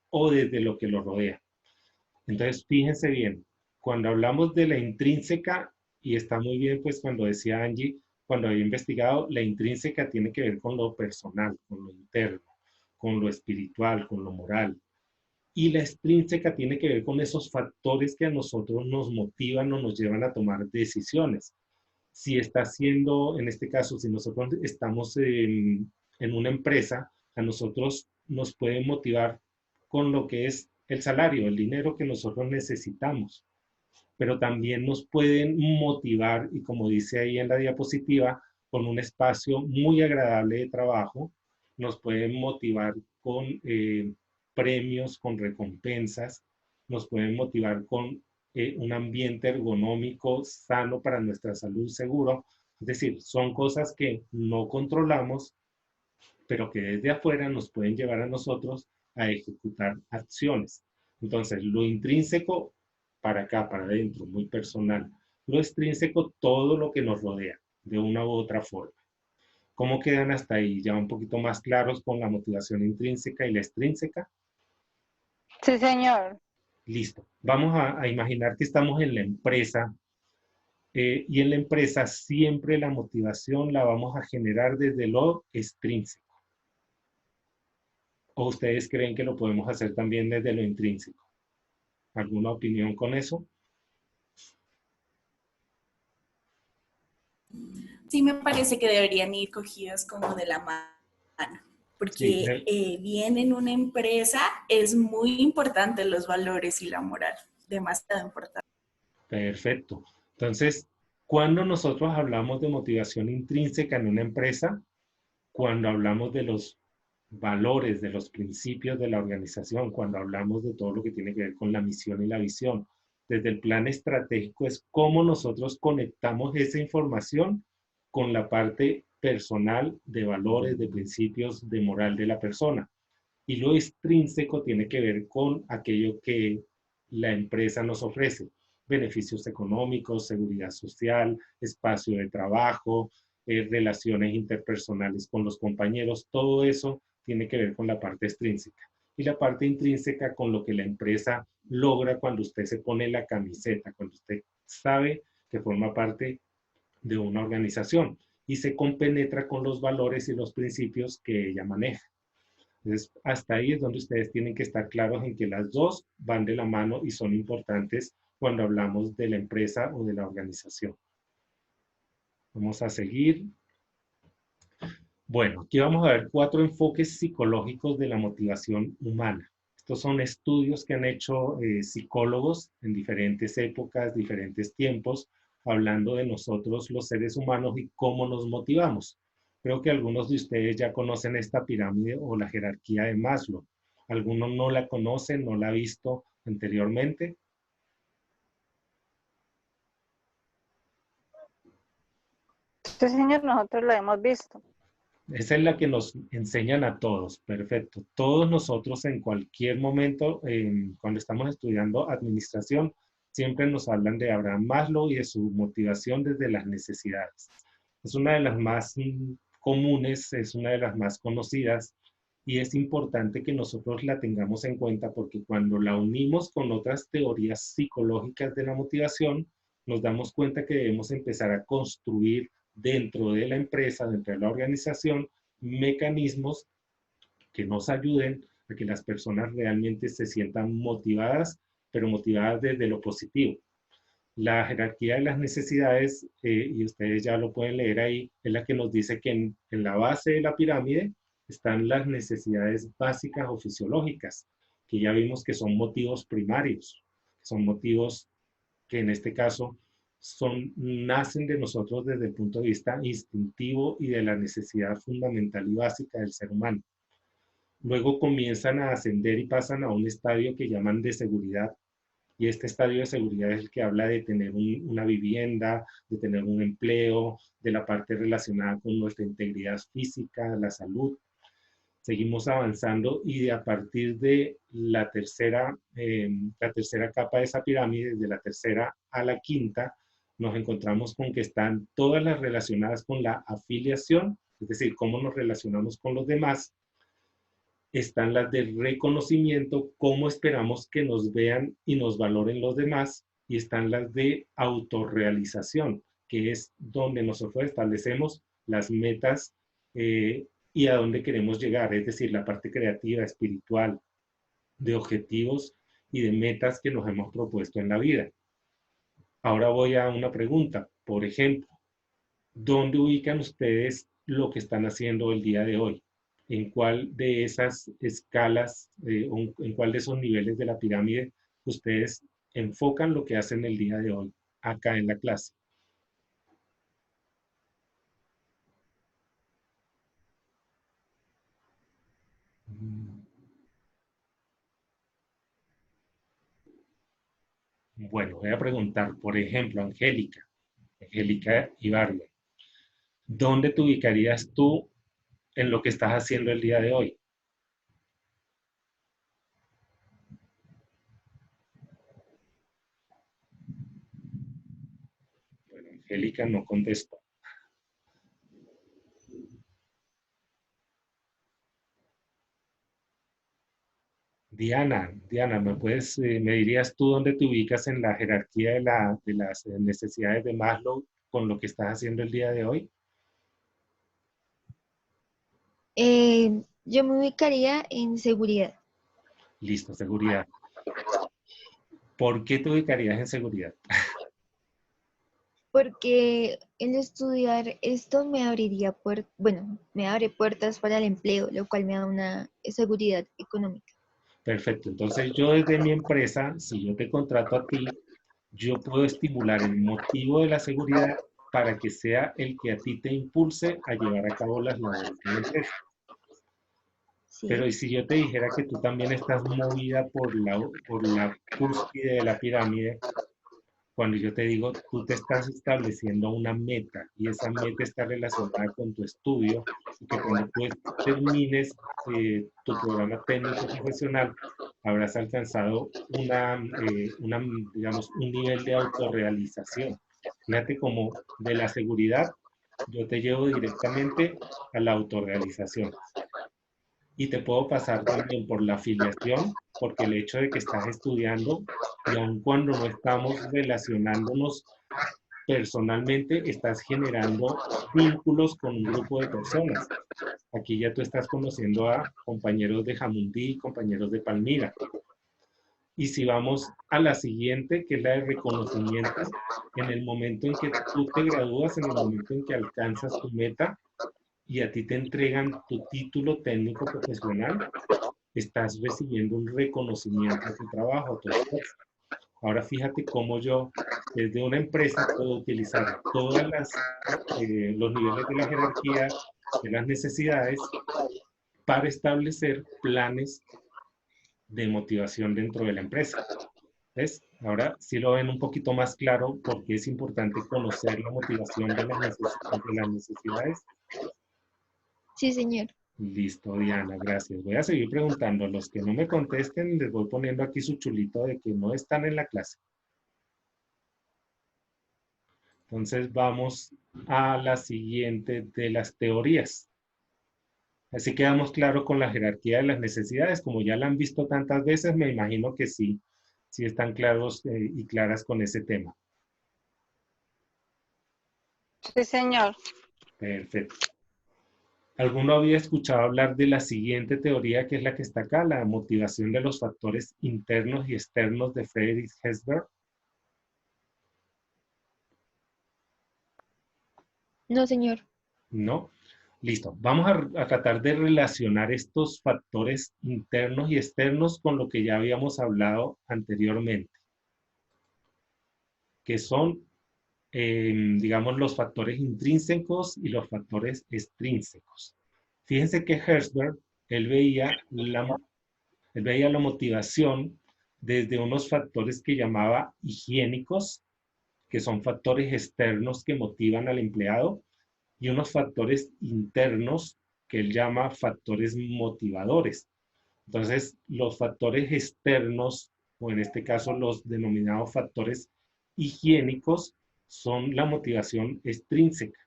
o desde lo que lo rodea. Entonces, fíjense bien, cuando hablamos de la intrínseca, y está muy bien, pues cuando decía Angie, cuando había investigado, la intrínseca tiene que ver con lo personal, con lo interno, con lo espiritual, con lo moral. Y la extrínseca tiene que ver con esos factores que a nosotros nos motivan o nos llevan a tomar decisiones. Si está haciendo, en este caso, si nosotros estamos en una empresa, a nosotros nos puede motivar con lo que es el salario, el dinero que nosotros necesitamos, pero también nos pueden motivar, y como dice ahí en la diapositiva, con un espacio muy agradable de trabajo, nos pueden motivar con premios, con recompensas, nos pueden motivar con un ambiente ergonómico sano para nuestra salud seguro. Es decir, son cosas que no controlamos, pero que desde afuera nos pueden llevar a nosotros a ejecutar acciones. Entonces, lo intrínseco para acá, para adentro, muy personal. Lo extrínseco, todo lo que nos rodea, de una u otra forma. ¿Cómo quedan hasta ahí? Ya un poquito más claros con la motivación intrínseca y la extrínseca. Sí, señor. Listo. Vamos a imaginar que estamos en la empresa y en la empresa siempre la motivación la vamos a generar desde lo extrínseco. ¿O ustedes creen que lo podemos hacer también desde lo intrínseco? ¿Alguna opinión con eso? Sí, me parece que deberían ir cogidas como de la mano, Sí, porque bien en una empresa es muy importante los valores y la moral, demasiado importante. perfecto. Entonces, cuando nosotros hablamos de motivación intrínseca en una empresa, cuando hablamos de los valores, de los principios de la organización, cuando hablamos de todo lo que tiene que ver con la misión y la visión, desde el plan estratégico es cómo nosotros conectamos esa información con la parte personal de valores, de principios, de moral de la persona. Y lo extrínseco tiene que ver con aquello que la empresa nos ofrece, beneficios económicos, seguridad social, espacio de trabajo, relaciones interpersonales con los compañeros, todo eso tiene que ver con la parte extrínseca. Y la parte intrínseca con lo que la empresa logra cuando usted se pone la camiseta, cuando usted sabe que forma parte de una organización y se compenetra con los valores y los principios que ella maneja. Entonces, hasta ahí es donde ustedes tienen que estar claros en que las dos van de la mano y son importantes cuando hablamos de la empresa o de la organización. Vamos a seguir. Bueno, aquí vamos a ver 4 enfoques psicológicos de la motivación humana. Estos son estudios que han hecho psicólogos en diferentes épocas, diferentes tiempos, hablando de nosotros los seres humanos y cómo nos motivamos. Creo que algunos de ustedes ya conocen esta pirámide o la jerarquía de Maslow. ¿Algunos no la conocen, no la han visto anteriormente? Sí, señor, nosotros la hemos visto. Esa es la que nos enseñan a todos, perfecto. Todos nosotros en cualquier momento, cuando estamos estudiando administración, siempre nos hablan de Abraham Maslow y de su motivación desde las necesidades. Es una de las más comunes, es una de las más conocidas y es importante que nosotros la tengamos en cuenta porque cuando la unimos con otras teorías psicológicas de la motivación, nos damos cuenta que debemos empezar a construir dentro de la empresa, dentro de la organización, mecanismos que nos ayuden a que las personas realmente se sientan motivadas, pero motivadas desde lo positivo. La jerarquía de las necesidades, y ustedes ya lo pueden leer ahí, es la que nos dice que en la base de la pirámide están las necesidades básicas o fisiológicas, que ya vimos que son motivos primarios, son motivos que en este caso nacen de nosotros desde el punto de vista instintivo y de la necesidad fundamental y básica del ser humano. Luego comienzan a ascender y pasan a un estadio que llaman de seguridad. Y este estadio de seguridad es el que habla de tener una vivienda, de tener un empleo, de la parte relacionada con nuestra integridad física, la salud. Seguimos avanzando y a partir de la tercera capa de esa pirámide, de la tercera a la quinta, nos encontramos con que están todas las relacionadas con la afiliación, es decir, cómo nos relacionamos con los demás. Están las de reconocimiento, cómo esperamos que nos vean y nos valoren los demás. Y están las de autorrealización, que es donde nosotros establecemos las metas y a dónde queremos llegar, es decir, la parte creativa, espiritual, de objetivos y de metas que nos hemos propuesto en la vida. Ahora voy a una pregunta. Por ejemplo, ¿dónde ubican ustedes lo que están haciendo el día de hoy? ¿En cuál de esas escalas, en cuál de esos niveles de la pirámide ustedes enfocan lo que hacen el día de hoy, acá en la clase? Bueno, voy a preguntar, por ejemplo, Angélica Ibarra, ¿dónde te ubicarías tú en lo que estás haciendo el día de hoy? Bueno, Angélica no contestó. Diana, ¿me dirías tú dónde te ubicas en la jerarquía de las necesidades de Maslow con lo que estás haciendo el día de hoy? Yo me ubicaría en seguridad. Listo, seguridad. ¿Por qué te ubicarías en seguridad? Porque el estudiar esto me abriría me abre puertas para el empleo, lo cual me da una seguridad económica. Perfecto. Entonces yo desde mi empresa, si yo te contrato a ti, yo puedo estimular el motivo de la seguridad para que sea el que a ti te impulse a llevar a cabo las labores de la empresa. Sí. Pero ¿y si yo te dijera que tú también estás movida por la cúspide de la pirámide? Cuando yo te digo, tú te estás estableciendo una meta y esa meta está relacionada con tu estudio y que cuando tú termines tu programa técnico profesional habrás alcanzado digamos, un nivel de autorrealización. Fíjate como de la seguridad yo te llevo directamente a la autorrealización. Y te puedo pasar también por la afiliación, porque el hecho de que estás estudiando y aun cuando no estamos relacionándonos personalmente, estás generando vínculos con un grupo de personas. Aquí ya tú estás conociendo a compañeros de Jamundí, compañeros de Palmira. Y si vamos a la siguiente, que es la de reconocimiento, en el momento en que tú te gradúas, en el momento en que alcanzas tu meta, y a ti te entregan tu título técnico profesional, estás recibiendo un reconocimiento a tu trabajo, a tu esfuerzo. Ahora fíjate cómo yo, desde una empresa, puedo utilizar todos los niveles de la jerarquía, de las necesidades, para establecer planes de motivación dentro de la empresa. ¿Ves? Ahora sí lo ven un poquito más claro porque es importante conocer la motivación de de las necesidades. Sí, señor. Listo, Diana, gracias. Voy a seguir preguntando. A los que no me contesten, les voy poniendo aquí su chulito de que no están en la clase. Entonces vamos a la siguiente de las teorías. Así quedamos claro con la jerarquía de las necesidades. Como ya la han visto tantas veces, me imagino que sí, sí están claros y claras con ese tema. Sí, señor. Perfecto. ¿Alguno había escuchado hablar de la siguiente teoría, que es la que está acá, la motivación de los factores internos y externos de Friedrich Hesberg? No, señor. ¿No? Listo. Vamos a tratar de relacionar estos factores internos y externos con lo que ya habíamos hablado anteriormente, que son, digamos, los factores intrínsecos y los factores extrínsecos. Fíjense que Herzberg, él veía la motivación desde unos factores que llamaba higiénicos, que son factores externos que motivan al empleado, y unos factores internos que él llama factores motivadores. Entonces, los factores externos, o en este caso los denominados factores higiénicos, son la motivación extrínseca.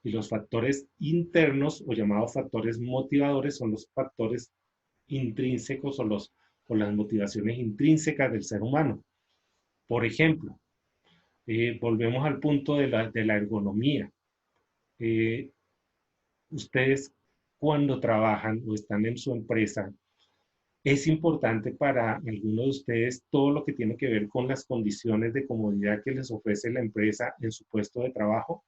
Y los factores internos, o llamados factores motivadores, son los factores intrínsecos o las motivaciones intrínsecas del ser humano. Por ejemplo, volvemos al punto de la ergonomía. Ustedes cuando trabajan o están en su empresa, es importante para algunos de ustedes todo lo que tiene que ver con las condiciones de comodidad que les ofrece la empresa en su puesto de trabajo.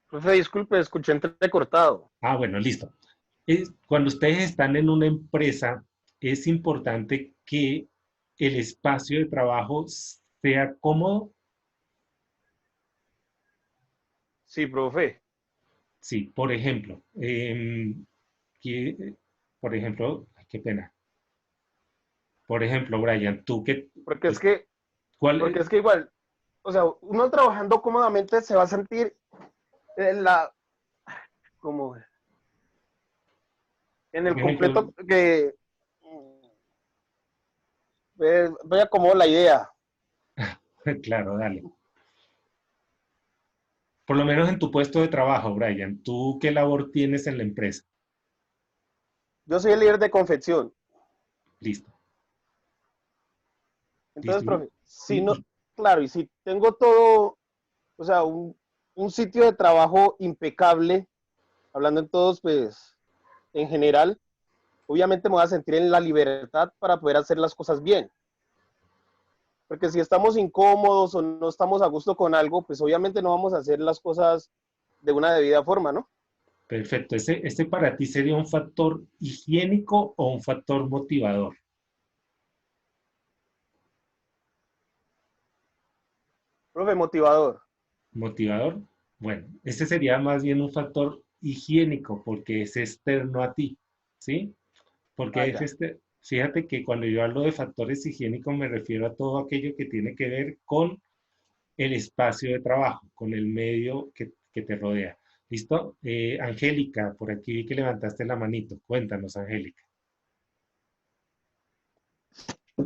Profe, disculpe, escuché entrecortado. Ah, bueno, listo. Cuando ustedes están en una empresa, es importante que el espacio de trabajo sea cómodo. Sí, profe. Sí, por ejemplo, por ejemplo, ay, qué pena. Por ejemplo, Brian, tú que, Porque es pues, que, ¿cuál porque es que igual, o sea, uno trabajando cómodamente se va a sentir como en por el ejemplo, completo que voy a acomodar la idea. claro, dale. Por lo menos en tu puesto de trabajo, Brian, ¿tú qué labor tienes en la empresa? Yo soy el líder de confección. Listo, Entonces, listo. profe, si no, Y- claro, y si tengo todo, o sea, un sitio de trabajo impecable, hablando en todos, pues, en general, obviamente me voy a sentir en la libertad para poder hacer las cosas bien. Porque si estamos incómodos o no estamos a gusto con algo, pues obviamente no vamos a hacer las cosas de una debida forma, ¿no? Perfecto. ¿Ese para ti sería un factor higiénico o un factor motivador? Profe, motivador. ¿Motivador? Bueno, ese sería más bien un factor higiénico porque es externo a ti, ¿sí? Ah, Porque es ya. fíjate que cuando yo hablo de factores higiénicos me refiero a todo aquello que tiene que ver con el espacio de trabajo, con el medio que te rodea. ¿Listo? Angélica, por aquí vi que levantaste la manito. Cuéntanos, Angélica.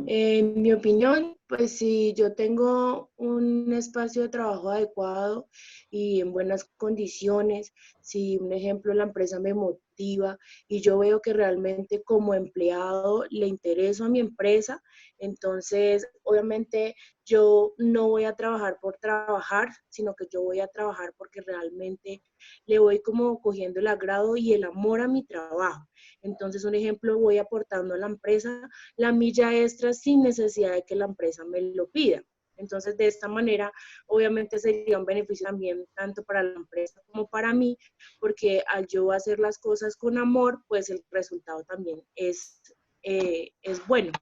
En mi opinión, pues si yo tengo un espacio de trabajo adecuado y en buenas condiciones, si un ejemplo la empresa me motiva y yo veo que realmente como empleado le intereso a mi empresa, entonces obviamente yo no voy a trabajar por trabajar, sino que yo voy a trabajar porque realmente le voy como cogiendo el agrado y el amor a mi trabajo. Entonces, un ejemplo, voy aportando a la empresa la milla extra sin necesidad de que la empresa me lo pida. Entonces, de esta manera, obviamente sería un beneficio también tanto para la empresa como para mí, porque al yo hacer las cosas con amor, pues el resultado también es bueno.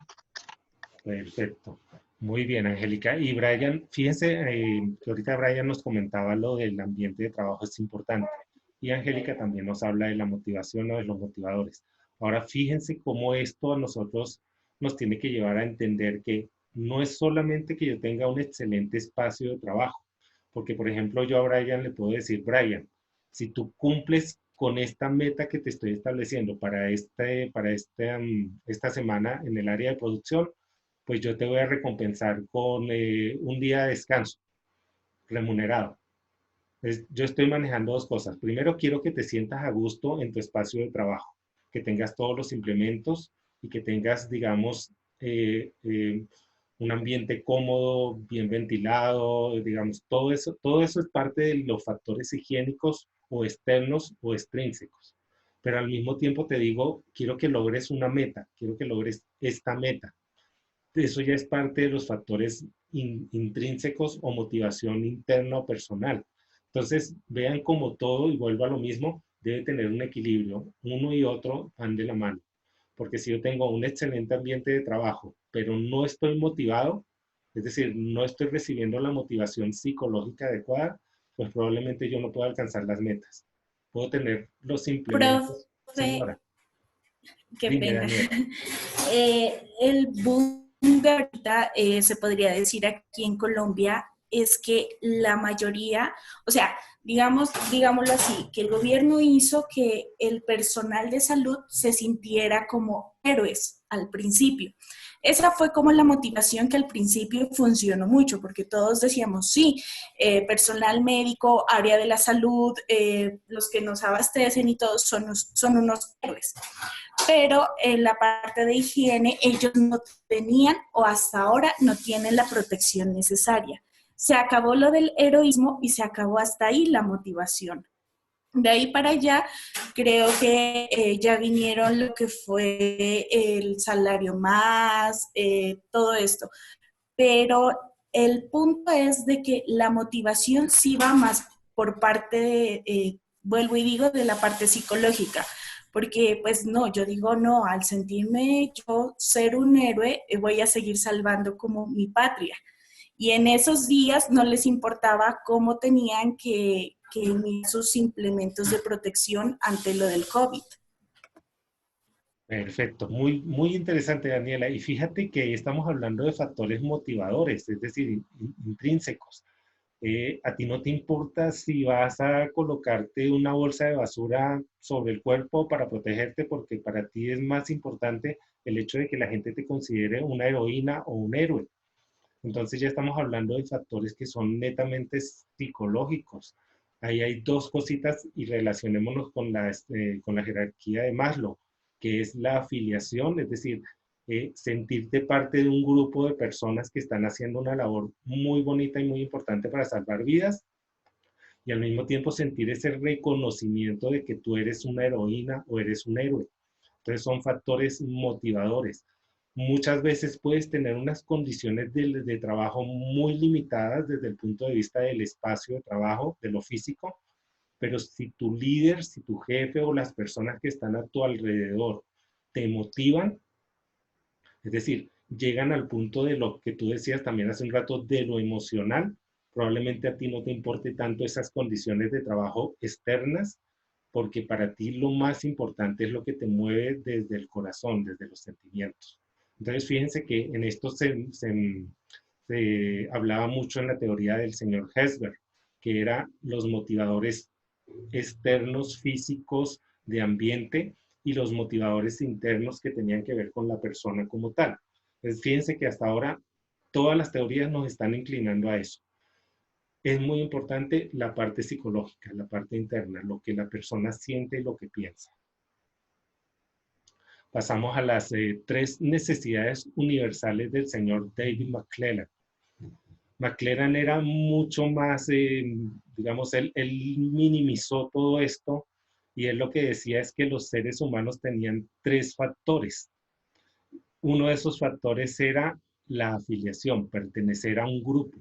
Perfecto. Muy bien, Angélica. Y Brian, fíjense que ahorita Brian nos comentaba lo del ambiente de trabajo es importante. Y Angélica también nos habla de la motivación o de los motivadores. Ahora, fíjense cómo esto a nosotros nos tiene que llevar a entender que no es solamente que yo tenga un excelente espacio de trabajo, porque por ejemplo yo a Brian le puedo decir, Brian, si tú cumples con esta meta que te estoy estableciendo esta semana en el área de producción, pues yo te voy a recompensar con un día de descanso remunerado. Yo estoy manejando dos cosas. Primero, quiero que te sientas a gusto en tu espacio de trabajo, que tengas todos los implementos y que tengas, digamos, un ambiente cómodo, bien ventilado, digamos, todo eso es parte de los factores higiénicos o externos o extrínsecos. Pero al mismo tiempo te digo, quiero que logres una meta, quiero que logres esta meta. Eso ya es parte de los factores intrínsecos o motivación interna o personal. Entonces, vean como todo, y vuelvo a lo mismo, debe tener un equilibrio. Uno y otro van de la mano. Porque si yo tengo un excelente ambiente de trabajo, pero no estoy motivado, es decir, no estoy recibiendo la motivación psicológica adecuada, pues probablemente yo no pueda alcanzar las metas. Puedo tener los implementos. Profe, Señora, qué dime, pena. Daniel. El boom de ahorita, se podría decir aquí en Colombia, es que la mayoría, o sea, digámoslo así, que el gobierno hizo que el personal de salud se sintiera como héroes al principio. Esa fue como la motivación que al principio funcionó mucho, porque todos decíamos, sí, personal médico, área de la salud, los que nos abastecen y todos son unos héroes. Pero en la parte de higiene ellos no tenían o hasta ahora no tienen la protección necesaria. Se acabó lo del heroísmo y se acabó hasta ahí la motivación. De ahí para allá, creo que ya vinieron lo que fue el salario más, todo esto. Pero el punto es de que la motivación sí va más por parte de, vuelvo y digo, de la parte psicológica. Porque pues no, yo digo no, al sentirme yo ser un héroe, voy a seguir salvando como mi patria. Y en esos días no les importaba cómo tenían que emitir sus implementos de protección ante lo del COVID. Perfecto, muy, muy interesante, Daniela. Y fíjate que ahí estamos hablando de factores motivadores, es decir, intrínsecos. ¿A ti no te importa si vas a colocarte una bolsa de basura sobre el cuerpo para protegerte? Porque para ti es más importante el hecho de que la gente te considere una heroína o un héroe. Entonces ya estamos hablando de factores que son netamente psicológicos. Ahí hay dos cositas y relacionémonos con la jerarquía de Maslow, que es la afiliación, es decir, sentirte parte de un grupo de personas que están haciendo una labor muy bonita y muy importante para salvar vidas, y al mismo tiempo sentir ese reconocimiento de que tú eres una heroína o eres un héroe. Entonces son factores motivadores. Muchas veces puedes tener unas condiciones de trabajo muy limitadas desde el punto de vista del espacio de trabajo, de lo físico, pero si tu líder, si tu jefe o las personas que están a tu alrededor te motivan, es decir, llegan al punto de lo que tú decías también hace un rato, de lo emocional, probablemente a ti no te importe tanto esas condiciones de trabajo externas, porque para ti lo más importante es lo que te mueve desde el corazón, desde los sentimientos. Entonces, fíjense que en esto se hablaba mucho en la teoría del señor Hesberg, que eran los motivadores externos, físicos, de ambiente, y los motivadores internos que tenían que ver con la persona como tal. Entonces, fíjense que hasta ahora todas las teorías nos están inclinando a eso. Es muy importante la parte psicológica, la parte interna, lo que la persona siente y lo que piensa. Pasamos a las tres necesidades universales del señor David McClelland. McClelland era mucho más, digamos, él minimizó todo esto, y él lo que decía es que los seres humanos tenían tres factores. Uno de esos factores era la afiliación, pertenecer a un grupo.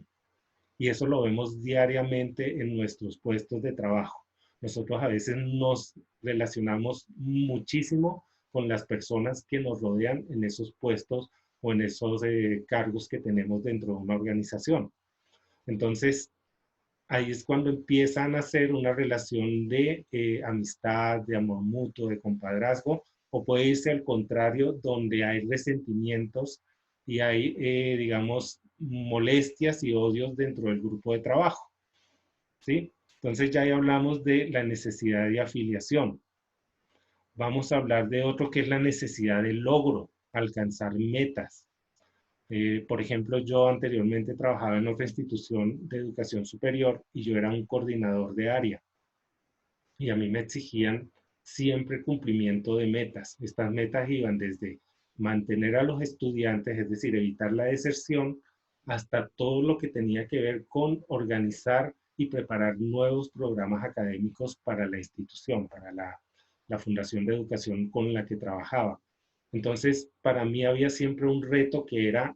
Y eso lo vemos diariamente en nuestros puestos de trabajo. Nosotros a veces nos relacionamos muchísimo con las personas que nos rodean en esos puestos o en esos cargos que tenemos dentro de una organización. Entonces, ahí es cuando empiezan a hacer una relación de amistad, de amor mutuo, de compadrazgo, o puede irse al contrario, donde hay resentimientos y hay, digamos, molestias y odios dentro del grupo de trabajo, ¿sí? Entonces ya ahí hablamos de la necesidad de afiliación. Vamos a hablar de otro que es la necesidad de logro, alcanzar metas. Por ejemplo, yo anteriormente trabajaba en otra institución de educación superior y yo era un coordinador de área. Y a mí me exigían siempre cumplimiento de metas. Estas metas iban desde mantener a los estudiantes, es decir, evitar la deserción, hasta todo lo que tenía que ver con organizar y preparar nuevos programas académicos para la institución, para la Fundación de Educación con la que trabajaba. Entonces, para mí había siempre un reto que era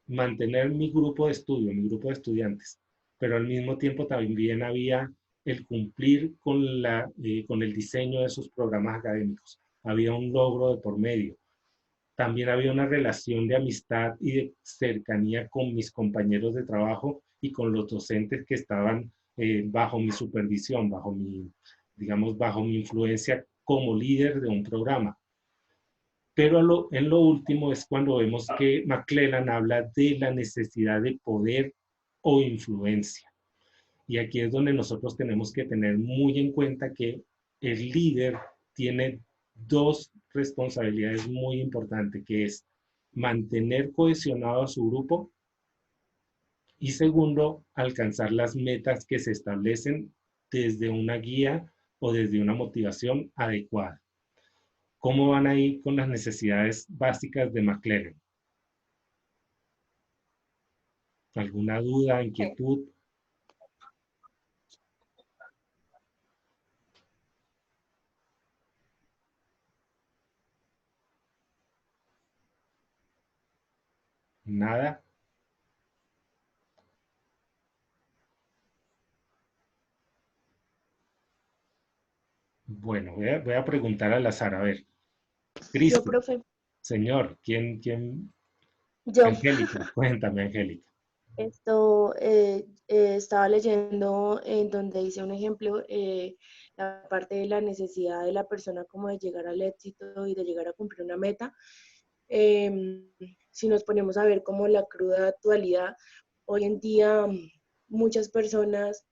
mantener mi grupo de estudio, mi grupo de estudiantes, pero al mismo tiempo también había el cumplir con el diseño de esos programas académicos. Había un logro de por medio. También había una relación de amistad y de cercanía con mis compañeros de trabajo y con los docentes que estaban bajo mi supervisión, digamos, bajo mi influencia como líder de un programa. Pero en lo último es cuando vemos que McClellan habla de la necesidad de poder o influencia. Y aquí es donde nosotros tenemos que tener muy en cuenta que el líder tiene dos responsabilidades muy importantes, que es mantener cohesionado a su grupo y segundo, alcanzar las metas que se establecen desde una guía o desde una motivación adecuada. ¿Cómo van ahí con las necesidades básicas de McClellan? ¿Alguna duda, inquietud? ¿Nada? Bueno, voy a preguntar al azar, a ver. Yo, Cristian, profe, señor, ¿quién? yo. Angélica, cuéntame, Angélica. Estaba leyendo en donde dice un ejemplo, la parte de la necesidad de la persona como de llegar al éxito y de llegar a cumplir una meta. Si nos ponemos a ver como la cruda actualidad, hoy en día muchas personas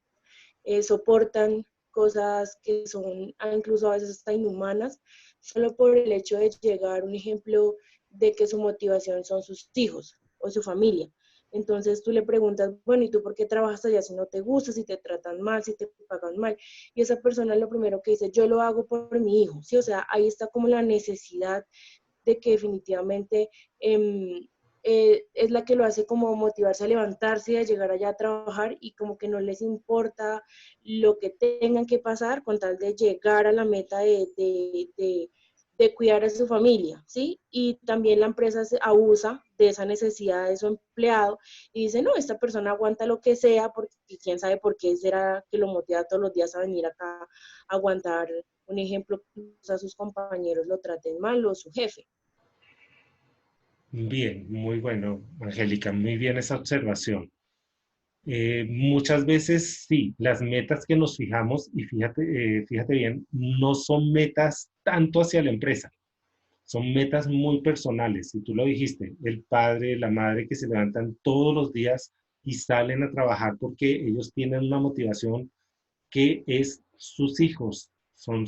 soportan cosas que son incluso a veces hasta inhumanas, solo por el hecho de llegar, un ejemplo de que su motivación son sus hijos o su familia. Entonces tú le preguntas, bueno, ¿y tú por qué trabajas allá si no te gusta, si te tratan mal, si te pagan mal? Y esa persona lo primero que dice, yo lo hago por mi hijo, ¿sí? O sea, ahí está como la necesidad de que definitivamente es la que lo hace como motivarse a levantarse y a llegar allá a trabajar y como que no les importa lo que tengan que pasar con tal de llegar a la meta de cuidar a su familia, ¿sí? Y también la empresa abusa de esa necesidad de su empleado y dice, no, esta persona aguanta lo que sea porque quién sabe por qué será que lo motiva todos los días a venir acá a aguantar, un ejemplo, a sus compañeros lo traten mal o su jefe. Bien, muy bueno, Angélica, muy bien esa observación. Muchas veces sí, las metas que nos fijamos, y fíjate bien, no son metas tanto hacia la empresa, son metas muy personales. Y tú lo dijiste, el padre, la madre que se levantan todos los días y salen a trabajar porque ellos tienen una motivación que es sus hijos, son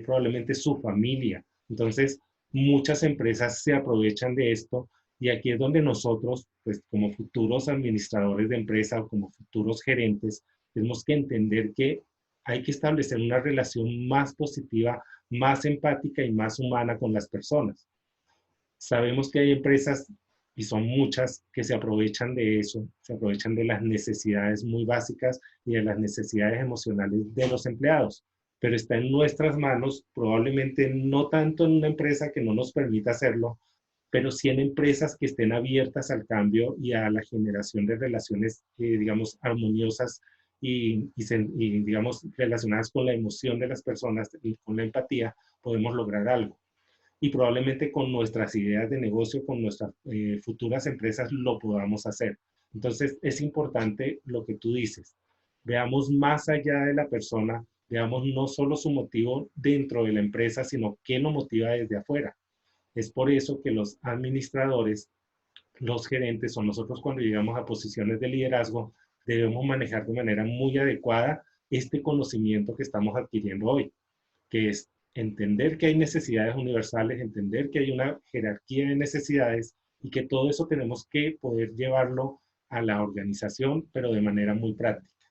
probablemente su familia. Entonces, muchas empresas se aprovechan de esto y aquí es donde nosotros, pues como futuros administradores de empresa o como futuros gerentes, tenemos que entender que hay que establecer una relación más positiva, más empática y más humana con las personas. Sabemos que hay empresas, y son muchas, que se aprovechan de eso, se aprovechan de las necesidades muy básicas y de las necesidades emocionales de los empleados. Pero está en nuestras manos, probablemente no tanto en una empresa que no nos permita hacerlo, pero sí en empresas que estén abiertas al cambio y a la generación de relaciones, digamos, armoniosas y, digamos, relacionadas con la emoción de las personas y con la empatía, podemos lograr algo. y probablemente con nuestras ideas de negocio, con nuestras futuras empresas lo podamos hacer. Entonces es importante lo que tú dices. Veamos más allá de la persona, veamos no solo su motivo dentro de la empresa, sino qué lo motiva desde afuera. Es por eso que los administradores, los gerentes o nosotros cuando llegamos a posiciones de liderazgo, debemos manejar de manera muy adecuada este conocimiento que estamos adquiriendo hoy, que es entender que hay necesidades universales, entender que hay una jerarquía de necesidades y que todo eso tenemos que poder llevarlo a la organización, pero de manera muy práctica,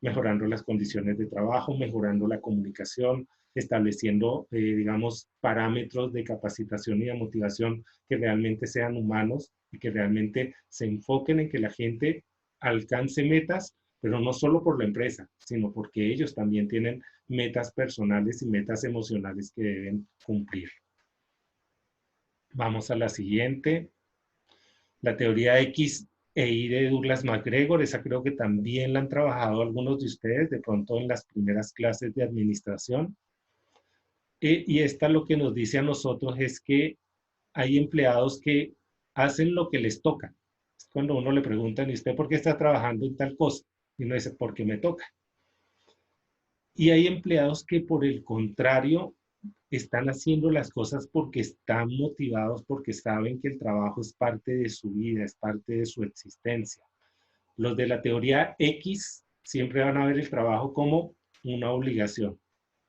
mejorando las condiciones de trabajo, mejorando la comunicación, estableciendo, digamos, parámetros de capacitación y de motivación que realmente sean humanos y que realmente se enfoquen en que la gente alcance metas, pero no solo por la empresa, sino porque ellos también tienen metas personales y metas emocionales que deben cumplir. Vamos a la siguiente. La teoría X e Y de Douglas MacGregor, esa creo que también la han trabajado algunos de ustedes, de pronto en las primeras clases de administración. Y esta lo que nos dice a nosotros es que hay empleados que hacen lo que les toca. Es cuando uno le pregunta, ¿y usted por qué está trabajando en tal cosa? Y uno dice, porque me toca. Y hay empleados que por el contrario están haciendo las cosas porque están motivados, porque saben que el trabajo es parte de su vida, es parte de su existencia. Los de la teoría X siempre van a ver el trabajo como una obligación.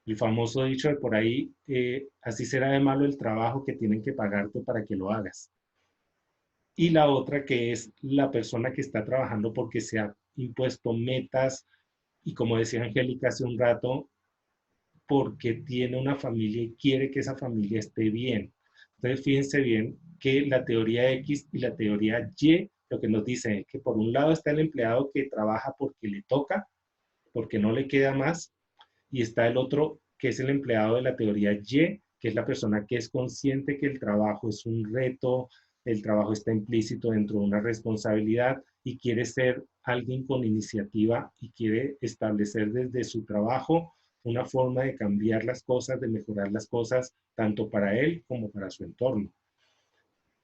El famoso dicho de por ahí, así será de malo el trabajo que tienen que pagarte para que lo hagas. Y la otra que es la persona que está trabajando porque se ha impuesto metas y como decía Angélica hace un rato, porque tiene una familia y quiere que esa familia esté bien. Entonces, fíjense bien que la teoría X y la teoría Y lo que nos dice es que por un lado está el empleado que trabaja porque le toca, porque no le queda más, y está el otro que es el empleado de la teoría Y, que es la persona que es consciente que el trabajo es un reto, el trabajo está implícito dentro de una responsabilidad y quiere ser alguien con iniciativa y quiere establecer desde su trabajo una forma de cambiar las cosas, de mejorar las cosas, tanto para él como para su entorno.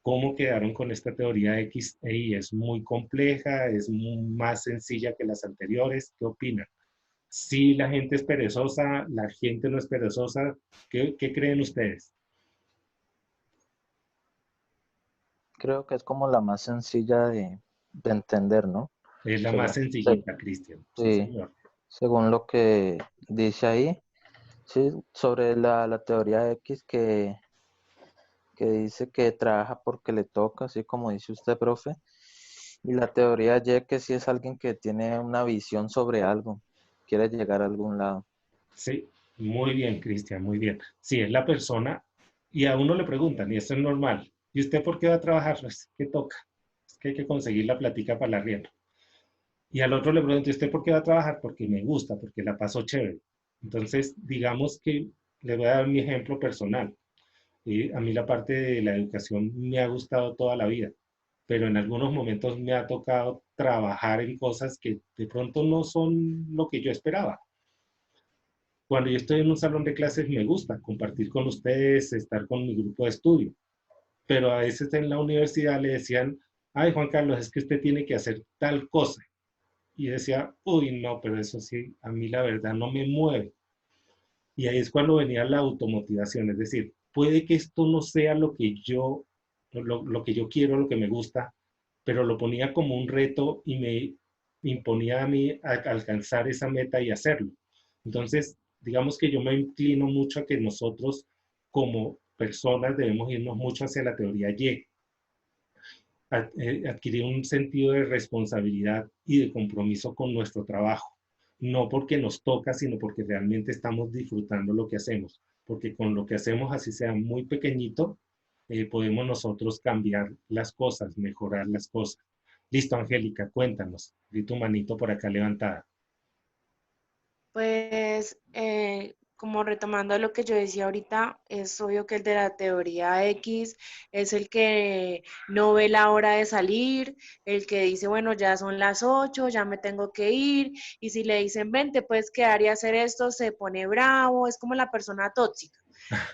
¿Cómo quedaron con esta teoría X e Y? Es muy compleja, es más sencilla que las anteriores. ¿Qué opinan? Si la gente es perezosa, la gente no es perezosa, ¿qué creen ustedes? Creo que es como la más sencilla de entender, ¿no? Es la más sencillita, Cristian. Sí, sí, señor. Según lo que dice ahí, sí, sobre la teoría X que dice que trabaja porque le toca, así como dice usted, profe, y la teoría Y que sí es alguien que tiene una visión sobre algo, quiere llegar a algún lado. Sí, muy bien, Cristian, muy bien. Sí, es la persona, y a uno le preguntan, y eso es normal, ¿y usted por qué va a trabajar? Pues, ¿qué toca? Es que hay que conseguir la platica para el arriendo. Y al otro le pregunto, ¿y usted por qué va a trabajar? Porque me gusta, porque la paso chévere. Entonces, digamos que le voy a dar mi ejemplo personal. A mí la parte de la educación me ha gustado toda la vida, pero en algunos momentos me ha tocado trabajar en cosas que de pronto no son lo que yo esperaba. Cuando yo estoy en un salón de clases me gusta compartir con ustedes, estar con mi grupo de estudio, pero a veces en la universidad le decían, ay Juan Carlos, es que usted tiene que hacer tal cosa. Y decía, uy, no, pero eso sí, a mí la verdad no me mueve. Y ahí es cuando venía la automotivación, es decir, puede que esto no sea lo que yo quiero, lo que me gusta, pero lo ponía como un reto y me imponía a mí a alcanzar esa meta y hacerlo. Entonces, digamos que yo me inclino mucho a que nosotros como personas debemos irnos mucho hacia la teoría Y, adquirir un sentido de responsabilidad y de compromiso con nuestro trabajo. No porque nos toca, sino porque realmente estamos disfrutando lo que hacemos. Porque con lo que hacemos, así sea muy pequeñito, podemos nosotros cambiar las cosas, mejorar las cosas. Listo, Angélica, cuéntanos. Vi tu manito por acá levantada. Pues, como retomando lo que yo decía ahorita, es obvio que el de la teoría X es el que no ve la hora de salir, el que dice, bueno, ya son las 8, ya me tengo que ir, y si le dicen, ven, te puedes quedar y hacer esto, se pone bravo, es como la persona tóxica.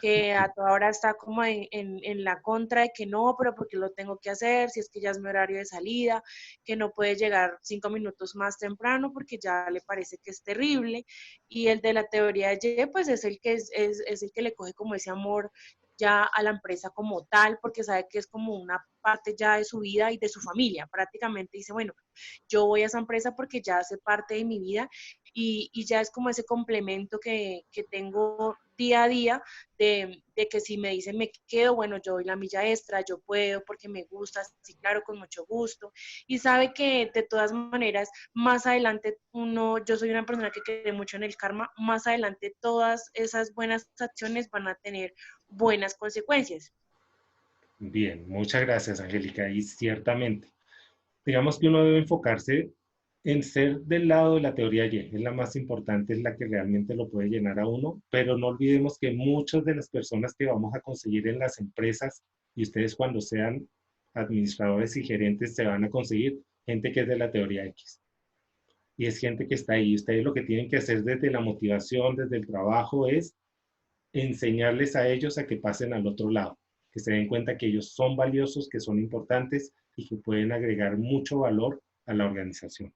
que a toda hora está como en la contra de que no, pero porque lo tengo que hacer, si es que ya es mi horario de salida, que no puede llegar 5 minutos más temprano porque ya le parece que es terrible. Y el de la teoría de Y, pues es el que, es el que le coge como ese amor ya a la empresa como tal, porque sabe que es como una parte ya de su vida y de su familia. Prácticamente dice, bueno, yo voy a esa empresa porque ya hace parte de mi vida y ya es como ese complemento que tengo día a día de que si me dicen me quedo, bueno, yo doy la milla extra, yo puedo porque me gusta, sí, claro, con mucho gusto. Y sabe que de todas maneras, más adelante yo soy una persona que cree mucho en el karma, más adelante todas esas buenas acciones van a tener buenas consecuencias. Bien, muchas gracias, Angélica. Y ciertamente, digamos que uno debe enfocarse en ser del lado de la teoría Y, es la más importante, es la que realmente lo puede llenar a uno, pero no olvidemos que muchas de las personas que vamos a conseguir en las empresas, y ustedes cuando sean administradores y gerentes se van a conseguir gente que es de la teoría X. Y es gente que está ahí. Ustedes lo que tienen que hacer desde la motivación, desde el trabajo, es enseñarles a ellos a que pasen al otro lado, que se den cuenta que ellos son valiosos, que son importantes y que pueden agregar mucho valor a la organización.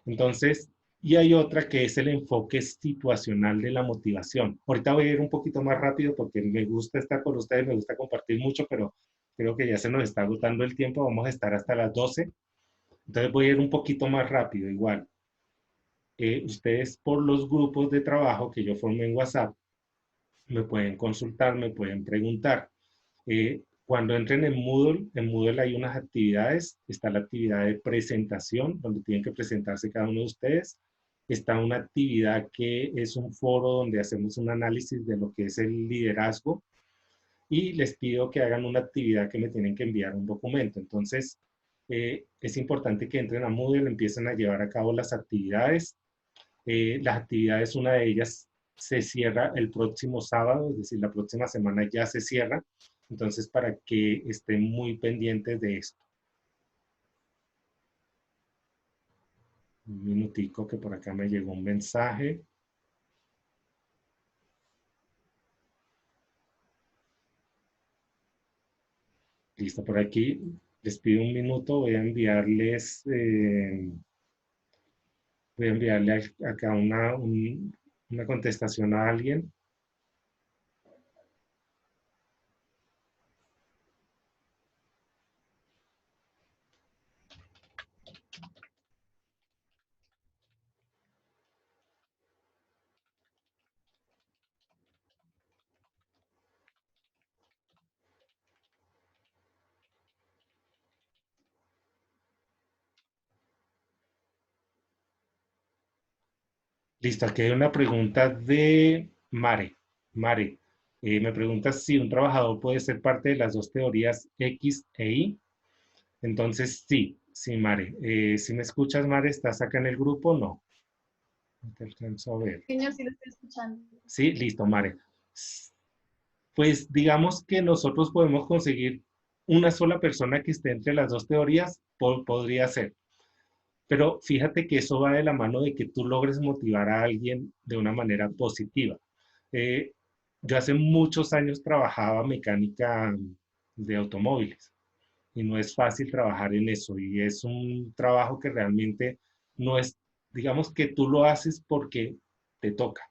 Entonces, y hay otra que es el enfoque situacional de la motivación. Ahorita voy a ir un poquito más rápido porque me gusta estar con ustedes, me gusta compartir mucho, pero creo que ya se nos está agotando el tiempo, vamos a estar hasta las 12. Entonces voy a ir un poquito más rápido, igual. Ustedes por los grupos de trabajo que yo formé en WhatsApp, me pueden consultar, me pueden preguntar. Cuando entren en Moodle hay unas actividades. Está la actividad de presentación, donde tienen que presentarse cada uno de ustedes. Está una actividad que es un foro donde hacemos un análisis de lo que es el liderazgo. Y les pido que hagan una actividad que me tienen que enviar un documento. Entonces, es importante que entren a Moodle, empiecen a llevar a cabo las actividades. Las actividades, una de ellas se cierra el próximo sábado, es decir, la próxima semana ya se cierra. Entonces, para que estén muy pendientes de esto. Un minutico que por acá me llegó un mensaje. Listo, por aquí. Les pido un minuto, voy a enviarles... voy a enviarle acá una contestación a alguien. Listo, aquí hay una pregunta de Mare. Mare, me pregunta si un trabajador puede ser parte de las dos teorías X e Y. Entonces, sí, sí, Mare. Si me escuchas, Mare, ¿estás acá en el grupo? No. No te alcanzo a ver. Señor, sí lo estoy escuchando. Sí, listo, Mare. Pues digamos que nosotros podemos conseguir una sola persona que esté entre las dos teorías, podría ser. Pero fíjate que eso va de la mano de que tú logres motivar a alguien de una manera positiva. Eh, yo hace muchos años trabajaba mecánica de automóviles y no es fácil trabajar en eso y es un trabajo que realmente no es, digamos que tú lo haces porque te toca.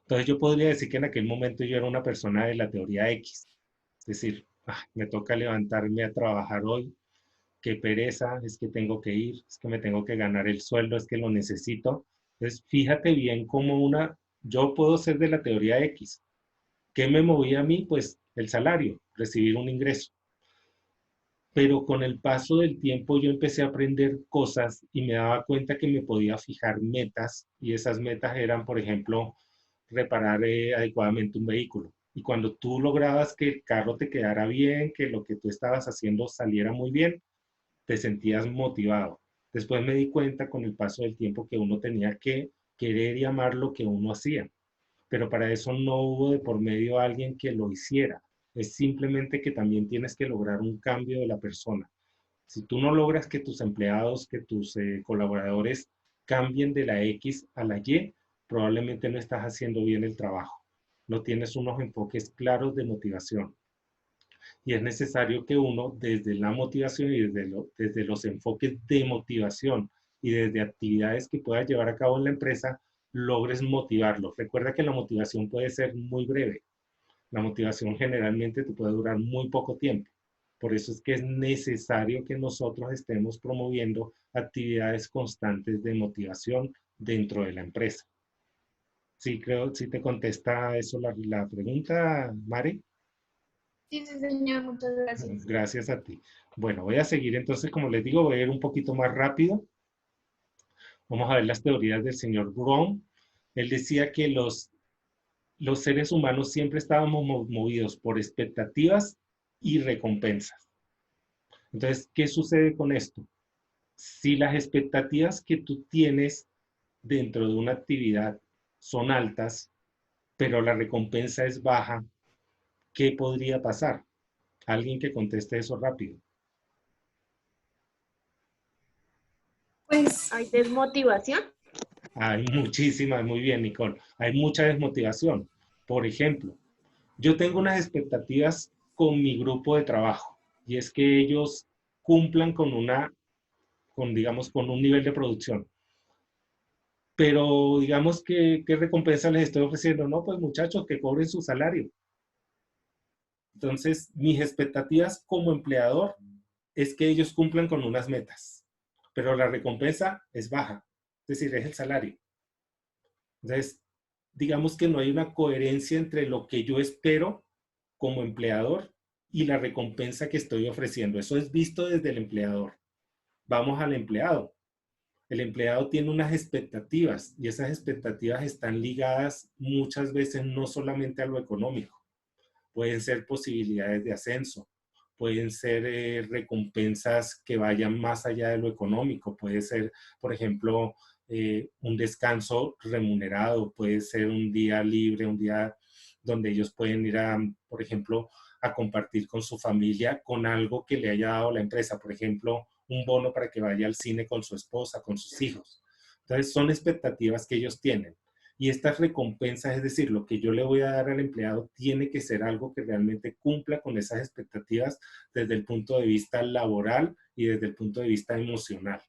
Entonces yo podría decir que en aquel momento yo era una persona de la teoría X, es decir, me toca levantarme a trabajar hoy, qué pereza, es que tengo que ir, es que me tengo que ganar el sueldo, es que lo necesito. Entonces, fíjate bien cómo yo puedo ser de la teoría X. ¿Qué me movía a mí? Pues el salario, recibir un ingreso. Pero con el paso del tiempo yo empecé a aprender cosas y me daba cuenta que me podía fijar metas y esas metas eran, por ejemplo, reparar adecuadamente un vehículo. Y cuando tú lograbas que el carro te quedara bien, que lo que tú estabas haciendo saliera muy bien, te sentías motivado. Después me di cuenta con el paso del tiempo que uno tenía que querer y amar lo que uno hacía, pero para eso no hubo de por medio alguien que lo hiciera. Es simplemente que también tienes que lograr un cambio de la persona. Si tú no logras que tus empleados, que tus colaboradores cambien de la X a la Y, probablemente no estás haciendo bien el trabajo. No tienes unos enfoques claros de motivación. Y es necesario que uno, desde la motivación y desde los enfoques de motivación y desde actividades que puedas llevar a cabo en la empresa, logres motivarlo. Recuerda que la motivación puede ser muy breve. La motivación generalmente te puede durar muy poco tiempo. Por eso es que es necesario que nosotros estemos promoviendo actividades constantes de motivación dentro de la empresa. Sí, creo, sí te contesta eso la pregunta, Mari. Sí, sí, señor, muchas gracias. Gracias a ti. Bueno, voy a seguir entonces, como les digo, voy a ir un poquito más rápido. Vamos a ver las teorías del señor Brown. Él decía que los seres humanos siempre estábamos movidos por expectativas y recompensas. Entonces, ¿qué sucede con esto? Si las expectativas que tú tienes dentro de una actividad son altas, pero la recompensa es baja, ¿qué podría pasar? Alguien que conteste eso rápido. Pues, ¿Hay desmotivación? Hay muchísimas, muy bien, Nicole. Hay mucha desmotivación. Por ejemplo, yo tengo unas expectativas con mi grupo de trabajo y es que ellos cumplan digamos, con un nivel de producción. Pero digamos que, ¿qué recompensa les estoy ofreciendo? No, pues muchachos, que cobren su salario. Entonces, mis expectativas como empleador es que ellos cumplan con unas metas, pero la recompensa es baja, es decir, es el salario. Entonces, digamos que no hay una coherencia entre lo que yo espero como empleador y la recompensa que estoy ofreciendo. Eso es visto desde el empleador. Vamos al empleado. El empleado tiene unas expectativas y esas expectativas están ligadas muchas veces no solamente a lo económico. Pueden ser posibilidades de ascenso, pueden ser recompensas que vayan más allá de lo económico, puede ser, por ejemplo, un descanso remunerado, puede ser un día libre, un día donde ellos pueden ir a, por ejemplo, a compartir con su familia con algo que le haya dado la empresa, por ejemplo, un bono para que vaya al cine con su esposa, con sus hijos. Entonces, son expectativas que ellos tienen. Y estas recompensas, es decir, lo que yo le voy a dar al empleado, tiene que ser algo que realmente cumpla con esas expectativas desde el punto de vista laboral y desde el punto de vista emocional.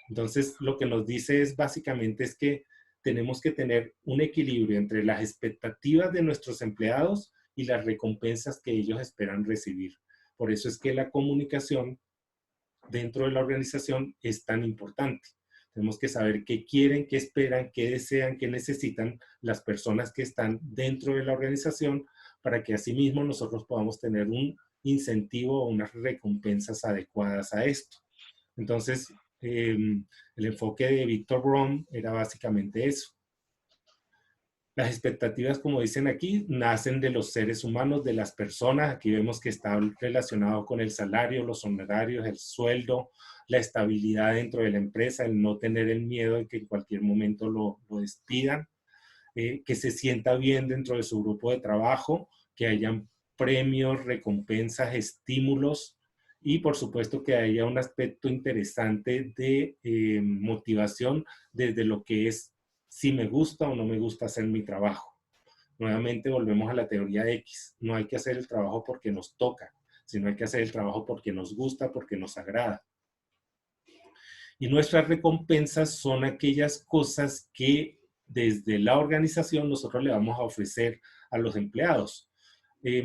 Entonces, lo que nos dice es básicamente es que tenemos que tener un equilibrio entre las expectativas de nuestros empleados y las recompensas que ellos esperan recibir. Por eso es que la comunicación dentro de la organización es tan importante. Tenemos que saber qué quieren, qué esperan, qué desean, qué necesitan las personas que están dentro de la organización para que asimismo nosotros podamos tener un incentivo o unas recompensas adecuadas a esto. Entonces, el enfoque de Victor Brown era básicamente eso. Las expectativas, como dicen aquí, nacen de los seres humanos, de las personas. Aquí vemos que está relacionado con el salario, los honorarios, el sueldo, la estabilidad dentro de la empresa, el no tener el miedo de que en cualquier momento lo despidan, que se sienta bien dentro de su grupo de trabajo, que hayan premios, recompensas, estímulos y por supuesto que haya un aspecto interesante de motivación desde lo que es si me gusta o no me gusta hacer mi trabajo. Nuevamente volvemos a la teoría X. No hay que hacer el trabajo porque nos toca, sino hay que hacer el trabajo porque nos gusta, porque nos agrada. Y nuestras recompensas son aquellas cosas que desde la organización nosotros le vamos a ofrecer a los empleados.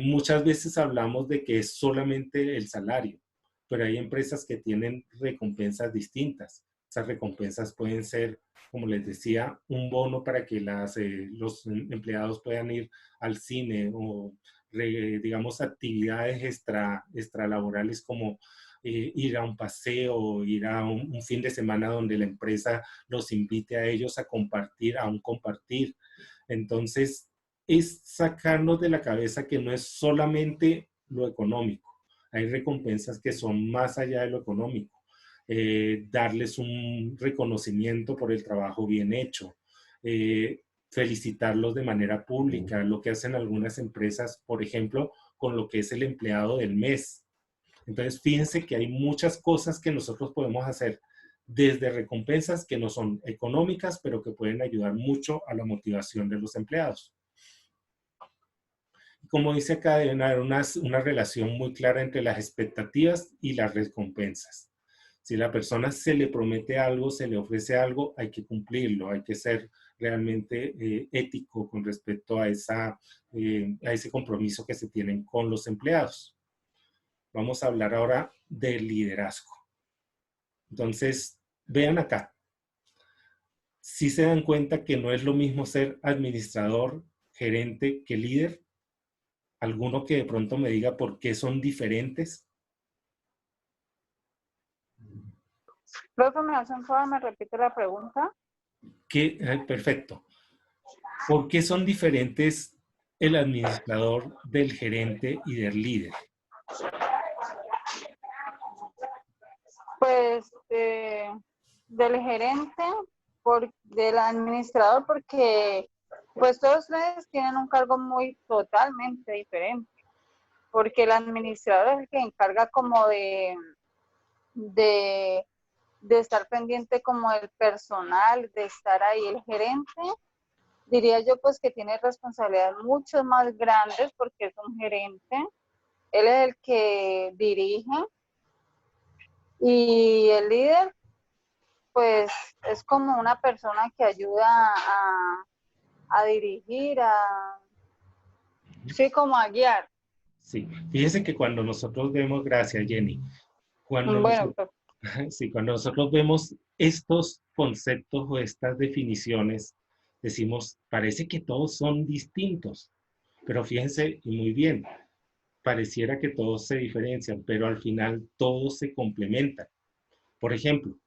Muchas veces hablamos de que es solamente el salario, pero hay empresas que tienen recompensas distintas. Esas recompensas pueden ser, como les decía, un bono para que los empleados puedan ir al cine o, digamos, actividades extralaborales como ir a un paseo, ir a un fin de semana donde la empresa los invite a ellos a compartir, a un compartir. Entonces, es sacarnos de la cabeza que no es solamente lo económico. Hay recompensas que son más allá de lo económico. Darles un reconocimiento por el trabajo bien hecho, felicitarlos de manera pública, lo que hacen algunas empresas, por ejemplo, con lo que es el empleado del mes. Entonces, fíjense que hay muchas cosas que nosotros podemos hacer desde recompensas que no son económicas, pero que pueden ayudar mucho a la motivación de los empleados. Como dice acá, deben haber una relación muy clara entre las expectativas y las recompensas. Si a la persona se le promete algo, se le ofrece algo, hay que cumplirlo, hay que ser realmente ético con respecto a ese compromiso que se tienen con los empleados. Vamos a hablar ahora del liderazgo. Entonces, vean acá. Si se dan cuenta que no es lo mismo ser administrador, gerente que líder. ¿Alguno que de pronto me diga por qué son diferentes? Profe, ¿me hace un favor? ¿Me repite la pregunta? Perfecto. ¿Por qué son diferentes el administrador del gerente y del líder? Pues del gerente, del administrador, porque pues todos tres tienen un cargo totalmente diferente, porque el administrador es el que encarga como de estar pendiente como del personal, de estar ahí. El gerente, diría yo pues que tiene responsabilidades mucho más grandes porque es un gerente, él es el que dirige, y el líder pues es como una persona que ayuda a dirigir, sí, como a guiar. Sí, fíjese que cuando nosotros vemos, gracias Jenny, cuando nosotros vemos estos conceptos o estas definiciones, decimos, parece que todos son distintos, pero fíjense, y muy bien, pareciera que todos se diferencian, pero al final todos se complementan. Por ejemplo,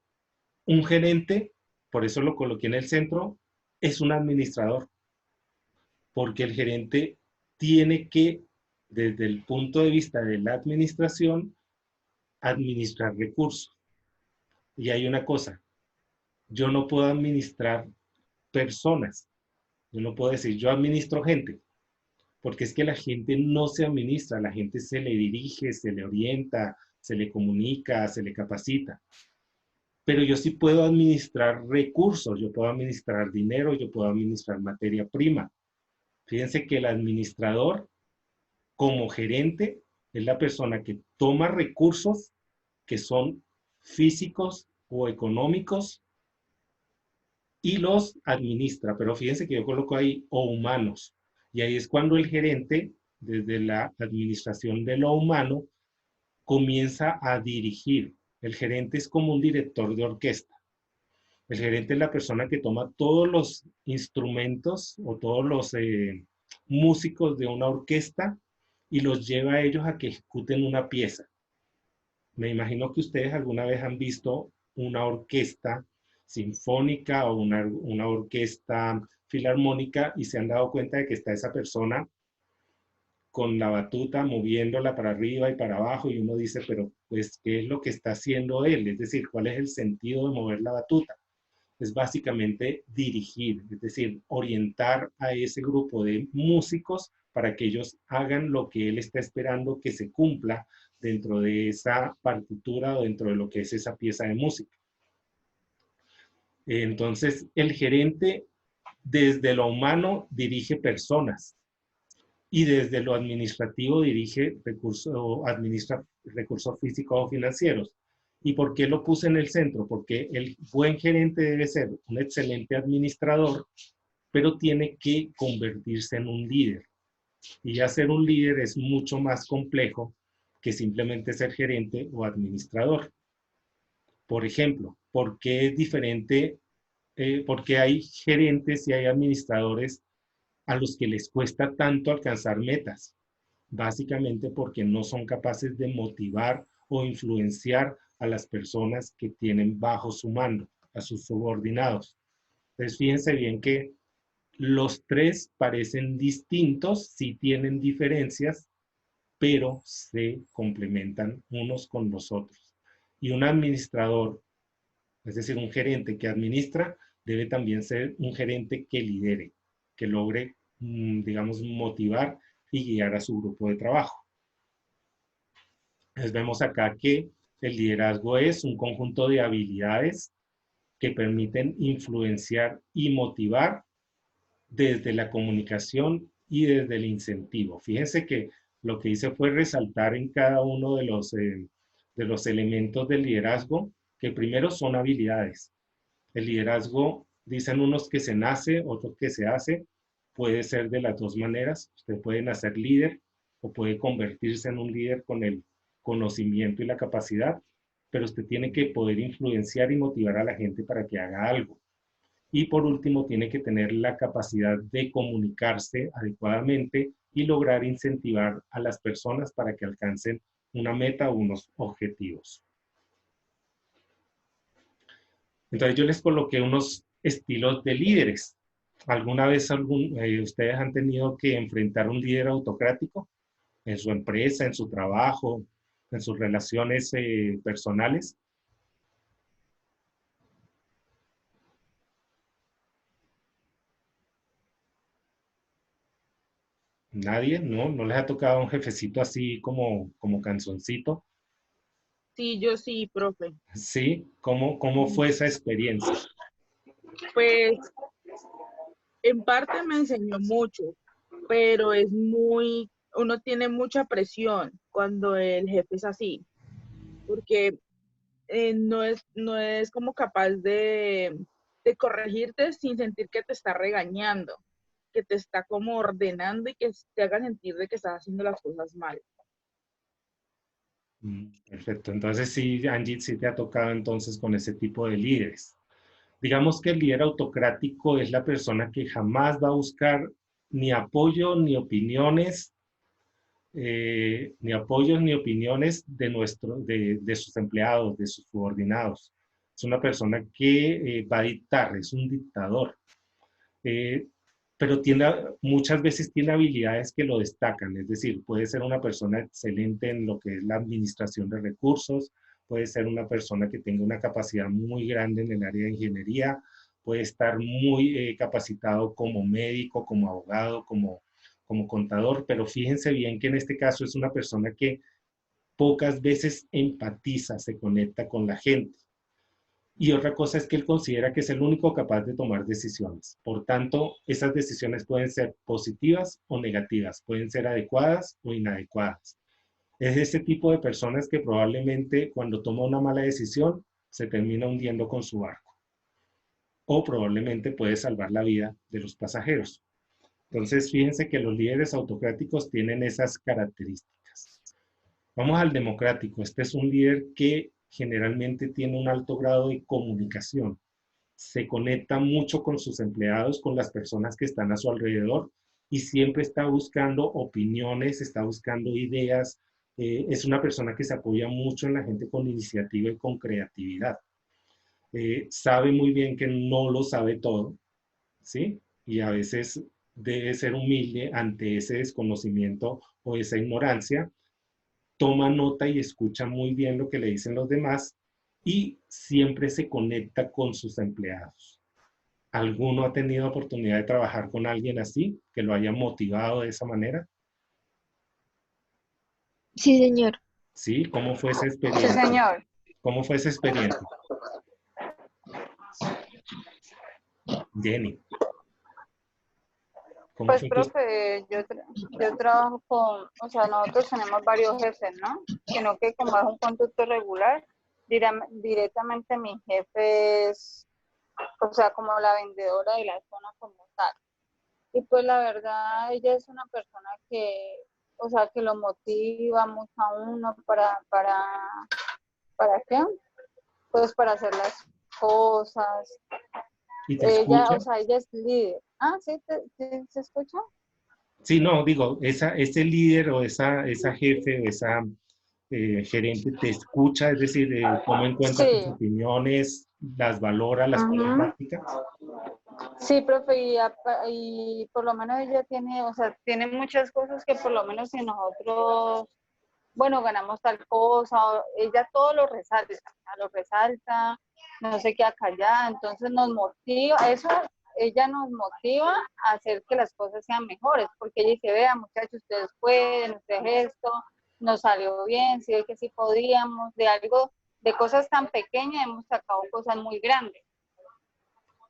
un gerente, por eso lo coloqué en el centro, es un administrador, porque el gerente tiene que, desde el punto de vista de la administración, administrar recursos. Y hay una cosa, yo no puedo administrar personas, yo no puedo decir, yo administro gente, porque es que la gente no se administra, la gente se le dirige, se le orienta, se le comunica, se le capacita. Pero yo sí puedo administrar recursos, yo puedo administrar dinero, yo puedo administrar materia prima. Fíjense que el administrador, como gerente, es la persona que toma recursos que son físicos o económicos y los administra. Pero fíjense que yo coloco ahí o humanos. Y ahí es cuando el gerente, desde la administración de lo humano, comienza a dirigir. El gerente es como un director de orquesta. El gerente es la persona que toma todos los instrumentos o todos los músicos de una orquesta y los lleva a ellos a que ejecuten una pieza. Me imagino que ustedes alguna vez han visto una orquesta sinfónica o una orquesta filarmónica y se han dado cuenta de que está esa persona con la batuta moviéndola para arriba y para abajo y uno dice, pero pues, ¿qué es lo que está haciendo él? Es decir, ¿cuál es el sentido de mover la batuta? Es básicamente dirigir, es decir, orientar a ese grupo de músicos para que ellos hagan lo que él está esperando que se cumpla dentro de esa partitura o dentro de lo que es esa pieza de música. Entonces, el gerente desde lo humano dirige personas y desde lo administrativo dirige recursos o administra recursos físicos o financieros. ¿Y por qué lo puse en el centro? Porque el buen gerente debe ser un excelente administrador, pero tiene que convertirse en un líder. Y ya ser un líder es mucho más complejo que simplemente ser gerente o administrador. Por ejemplo, ¿por qué es diferente? Porque hay gerentes y hay administradores a los que les cuesta tanto alcanzar metas. Básicamente porque no son capaces de motivar o influenciar a las personas que tienen bajo su mando, a sus subordinados. Entonces, fíjense bien que los tres parecen distintos, sí tienen diferencias, pero se complementan unos con los otros. Y un administrador, es decir, un gerente que administra, debe también ser un gerente que lidere, que logre, digamos, motivar y guiar a su grupo de trabajo. Entonces vemos acá que El liderazgo es un conjunto de habilidades que permiten influenciar y motivar desde la comunicación y desde el incentivo. Fíjense que lo que hice fue resaltar en cada uno de los elementos del liderazgo, que primero son habilidades. El liderazgo, dicen unos que se nace, otros que se hace, puede ser de las dos maneras. Usted puede nacer líder o puede convertirse en un líder con el conocimiento y la capacidad, pero usted tiene que poder influenciar y motivar a la gente para que haga algo. Y por último, tiene que tener la capacidad de comunicarse adecuadamente y lograr incentivar a las personas para que alcancen una meta o unos objetivos. Entonces yo les coloqué unos estilos de líderes. ¿Alguna vez ustedes han tenido que enfrentar un líder autocrático en su empresa, en su trabajo, en sus relaciones personales? ¿Nadie? ¿No? ¿No les ha tocado un jefecito así como canzoncito? Sí, yo sí, profe. ¿Sí? ¿Cómo fue esa experiencia? Pues en parte me enseñó mucho, pero uno tiene mucha presión cuando el jefe es así, porque no es como capaz de corregirte sin sentir que te está regañando, que te está como ordenando y que te haga sentir de que estás haciendo las cosas mal. Perfecto. Entonces sí, Angie, sí te ha tocado entonces con ese tipo de líderes. Digamos que el líder autocrático es la persona que jamás va a buscar ni apoyo ni opiniones, ni opiniones de sus empleados, de sus subordinados. Es una persona que va a dictar, es un dictador. Eh, pero muchas veces tiene habilidades que lo destacan, es decir, puede ser una persona excelente en lo que es la administración de recursos, puede ser una persona que tenga una capacidad muy grande en el área de ingeniería, puede estar muy capacitado como médico, como abogado, como contador, pero fíjense bien que en este caso es una persona que pocas veces empatiza, se conecta con la gente. Y otra cosa es que él considera que es el único capaz de tomar decisiones. Por tanto, esas decisiones pueden ser positivas o negativas, pueden ser adecuadas o inadecuadas. Es ese tipo de personas que probablemente cuando toma una mala decisión se termina hundiendo con su barco. O probablemente puede salvar la vida de los pasajeros. Entonces, fíjense que los líderes autocráticos tienen esas características. Vamos al democrático. Este es un líder que generalmente tiene un alto grado de comunicación. Se conecta mucho con sus empleados, con las personas que están a su alrededor y siempre está buscando opiniones, está buscando ideas. Es una persona que se apoya mucho en la gente con iniciativa y con creatividad. Sabe muy bien que no lo sabe todo, ¿sí? Y a veces debe ser humilde ante ese desconocimiento o esa ignorancia, toma nota y escucha muy bien lo que le dicen los demás y siempre se conecta con sus empleados. ¿Alguno ha tenido oportunidad de trabajar con alguien así, que lo haya motivado de esa manera? Sí, señor. ¿Sí? ¿Cómo fue esa Sí, experiencia? señor. ¿Cómo fue esa experiencia? Jenny, ¿cómo Pues, fue tu... profe, yo trabajo con, o sea, nosotros tenemos varios jefes, ¿no? Sino que como es un conducto regular, directamente mi jefe es, o sea, como la vendedora de la zona como tal. Y pues la verdad, ella es una persona que, o sea, que lo motiva mucho a uno ¿para qué? Pues para hacer las cosas. ¿Y te Ella, escucha? o sea, ella es líder. Ah, ¿sí? ¿Se escucha? Sí, no, digo, ese líder o esa jefe o esa gerente te escucha, es decir, toma en cuenta tus Sí. opiniones, las valora, las pone en Ajá. práctica. Sí, profe, y por lo menos ella tiene, o sea, tiene muchas cosas que por lo menos si nosotros, bueno, ganamos tal cosa, ella todo lo resalta, no se queda callada, entonces nos motiva, eso, ella nos motiva a hacer que las cosas sean mejores, porque ella dice, vean muchachos, ustedes pueden, ustedes esto, nos salió bien, sí ve que sí podíamos, de algo, de cosas tan pequeñas hemos sacado cosas muy grandes.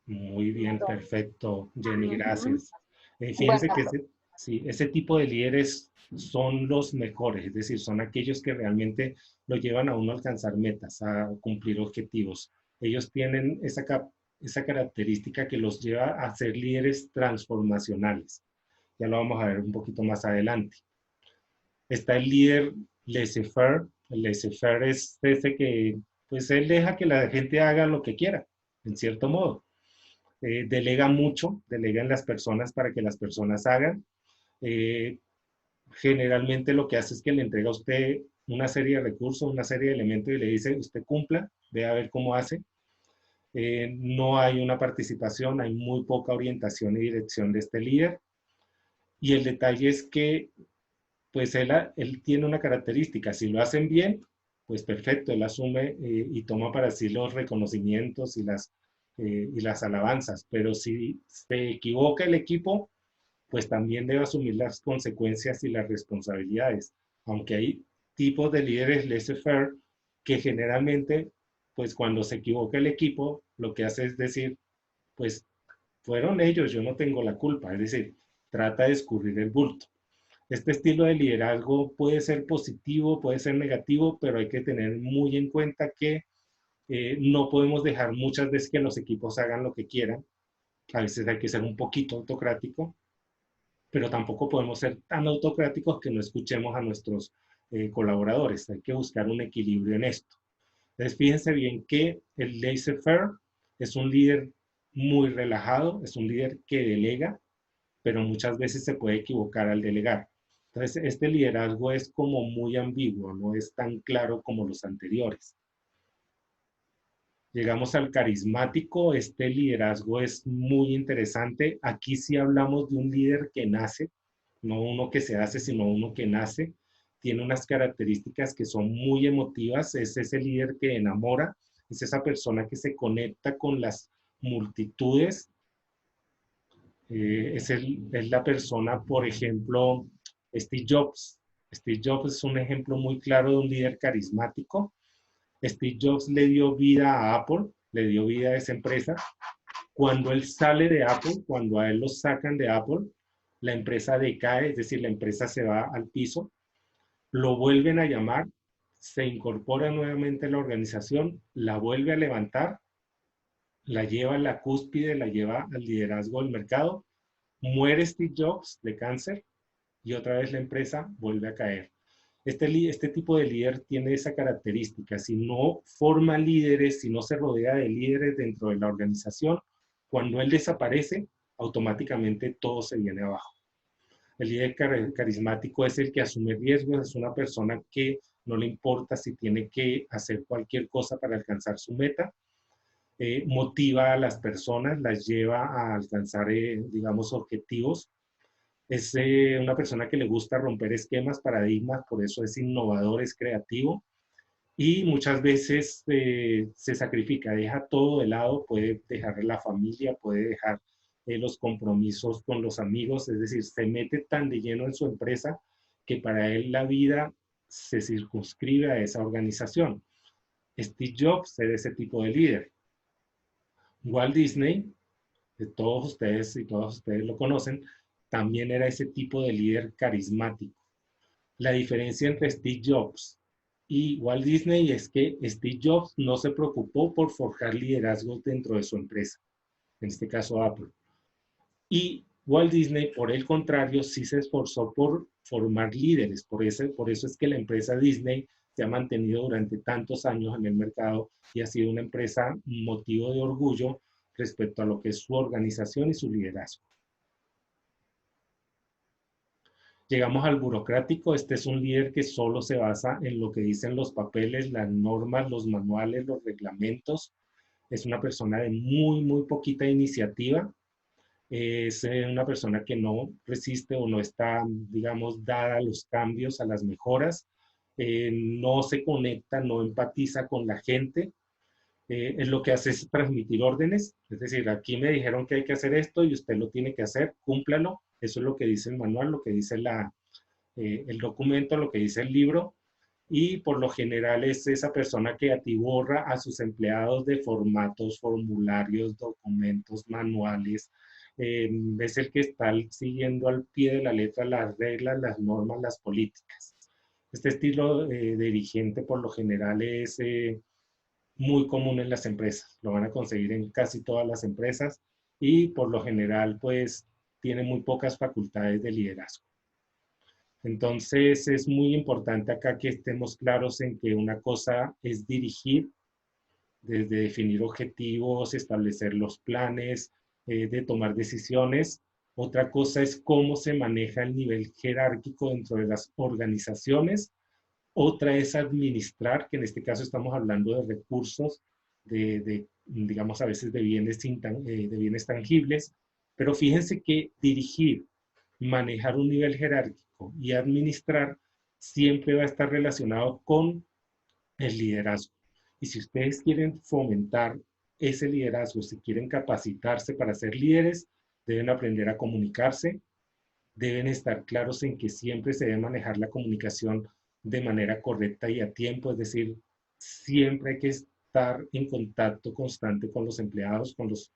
Muy bien, perfecto, Jenny, Ujú. gracias. Fíjense Bueno, que sí, ese tipo de líderes son los mejores, es decir, son aquellos que realmente lo llevan a uno a alcanzar metas, a cumplir objetivos. Ellos tienen esa característica que los lleva a ser líderes transformacionales. Ya lo vamos a ver un poquito más adelante. Está el líder laissez-faire. El laissez-faire es ese que, pues él deja que la gente haga lo que quiera, en cierto modo. Delega mucho, delega en las personas para que las personas hagan. Eh, Generalmente lo que hace es que le entrega a usted una serie de recursos, una serie de elementos y le dice, usted cumpla, ve a ver cómo hace. No hay una participación, hay muy poca orientación y dirección de este líder. Y el detalle es que, pues él tiene una característica, si lo hacen bien, pues perfecto, él asume y toma para sí los reconocimientos y las alabanzas, pero si se equivoca el equipo, pues también debe asumir las consecuencias y las responsabilidades, aunque hay tipos de líderes laissez-faire que generalmente, pues cuando se equivoca el equipo, lo que hace es decir, pues fueron ellos, yo no tengo la culpa, es decir, trata de escurrir el bulto. Este estilo de liderazgo puede ser positivo, puede ser negativo, pero hay que tener muy en cuenta que no podemos dejar muchas veces que los equipos hagan lo que quieran. A veces hay que ser un poquito autocrático, pero tampoco podemos ser tan autocráticos que no escuchemos a nuestros colaboradores. Hay que buscar un equilibrio en esto. Entonces, fíjense bien que el laissez-faire es un líder muy relajado, es un líder que delega, pero muchas veces se puede equivocar al delegar. Entonces, este liderazgo es como muy ambiguo, no es tan claro como los anteriores. Llegamos al carismático, este liderazgo es muy interesante. Aquí sí hablamos de un líder que nace, no uno que se hace, sino uno que nace. Tiene unas características que son muy emotivas, es ese líder que enamora, es esa persona que se conecta con las multitudes. Es la persona, por ejemplo, Steve Jobs. Steve Jobs es un ejemplo muy claro de un líder carismático. Steve Jobs le dio vida a Apple, le dio vida a esa empresa. Cuando él sale de Apple, cuando a él lo sacan de Apple, la empresa decae, es decir, la empresa se va al piso, lo vuelven a llamar, se incorpora nuevamente a la organización, la vuelve a levantar, la lleva a la cúspide, la lleva al liderazgo del mercado, muere Steve Jobs de cáncer y otra vez la empresa vuelve a caer. Este tipo de líder tiene esa característica. Si no forma líderes, si no se rodea de líderes dentro de la organización, cuando él desaparece, automáticamente todo se viene abajo. El líder carismático es el que asume riesgos, es una persona que no le importa si tiene que hacer cualquier cosa para alcanzar su meta. Motiva a las personas, las lleva a alcanzar, digamos, objetivos. Es una persona que le gusta romper esquemas, paradigmas, por eso es innovador, es creativo y muchas veces se sacrifica, deja todo de lado, puede dejar la familia, puede dejar los compromisos con los amigos, es decir, se mete tan de lleno en su empresa que para él la vida se circunscribe a esa organización. Steve Jobs era ese tipo de líder. Walt Disney, de todos ustedes y todas ustedes lo conocen, también era ese tipo de líder carismático. La diferencia entre Steve Jobs y Walt Disney es que Steve Jobs no se preocupó por forjar liderazgos dentro de su empresa, en este caso Apple. Y Walt Disney, por el contrario, sí se esforzó por formar líderes. Por eso es que la empresa Disney se ha mantenido durante tantos años en el mercado y ha sido una empresa motivo de orgullo respecto a lo que es su organización y su liderazgo. Llegamos al burocrático. Este es un líder que solo se basa en lo que dicen los papeles, las normas, los manuales, los reglamentos. Es una persona de muy poquita iniciativa. Es una persona que no resiste o no está, digamos, dada a los cambios, a las mejoras. No se conecta, no empatiza con la gente. Es lo que hace es transmitir órdenes. Es decir, aquí me dijeron que hay que hacer esto y usted lo tiene que hacer, cúmplalo. Eso es lo que dice el manual, lo que dice el documento, lo que dice el libro, y por lo general es esa persona que atiborra a sus empleados de formatos, formularios, documentos, manuales. Es el que está siguiendo al pie de la letra las reglas, las normas, las políticas. Este estilo de dirigente por lo general es muy común en las empresas. Lo van a conseguir en casi todas las empresas y por lo general pues tiene muy pocas facultades de liderazgo. Entonces es muy importante acá que estemos claros en que una cosa es dirigir, desde definir objetivos, establecer los planes, de tomar decisiones. Otra cosa es cómo se maneja el nivel jerárquico dentro de las organizaciones. Otra es administrar, que en este caso estamos hablando de recursos, digamos a veces de bienes tangibles, pero fíjense que dirigir, manejar un nivel jerárquico y administrar siempre va a estar relacionado con el liderazgo. Y si ustedes quieren fomentar ese liderazgo, si quieren capacitarse para ser líderes, deben aprender a comunicarse, deben estar claros en que siempre se debe manejar la comunicación de manera correcta y a tiempo, es decir, siempre hay que estar en contacto constante con los empleados, con los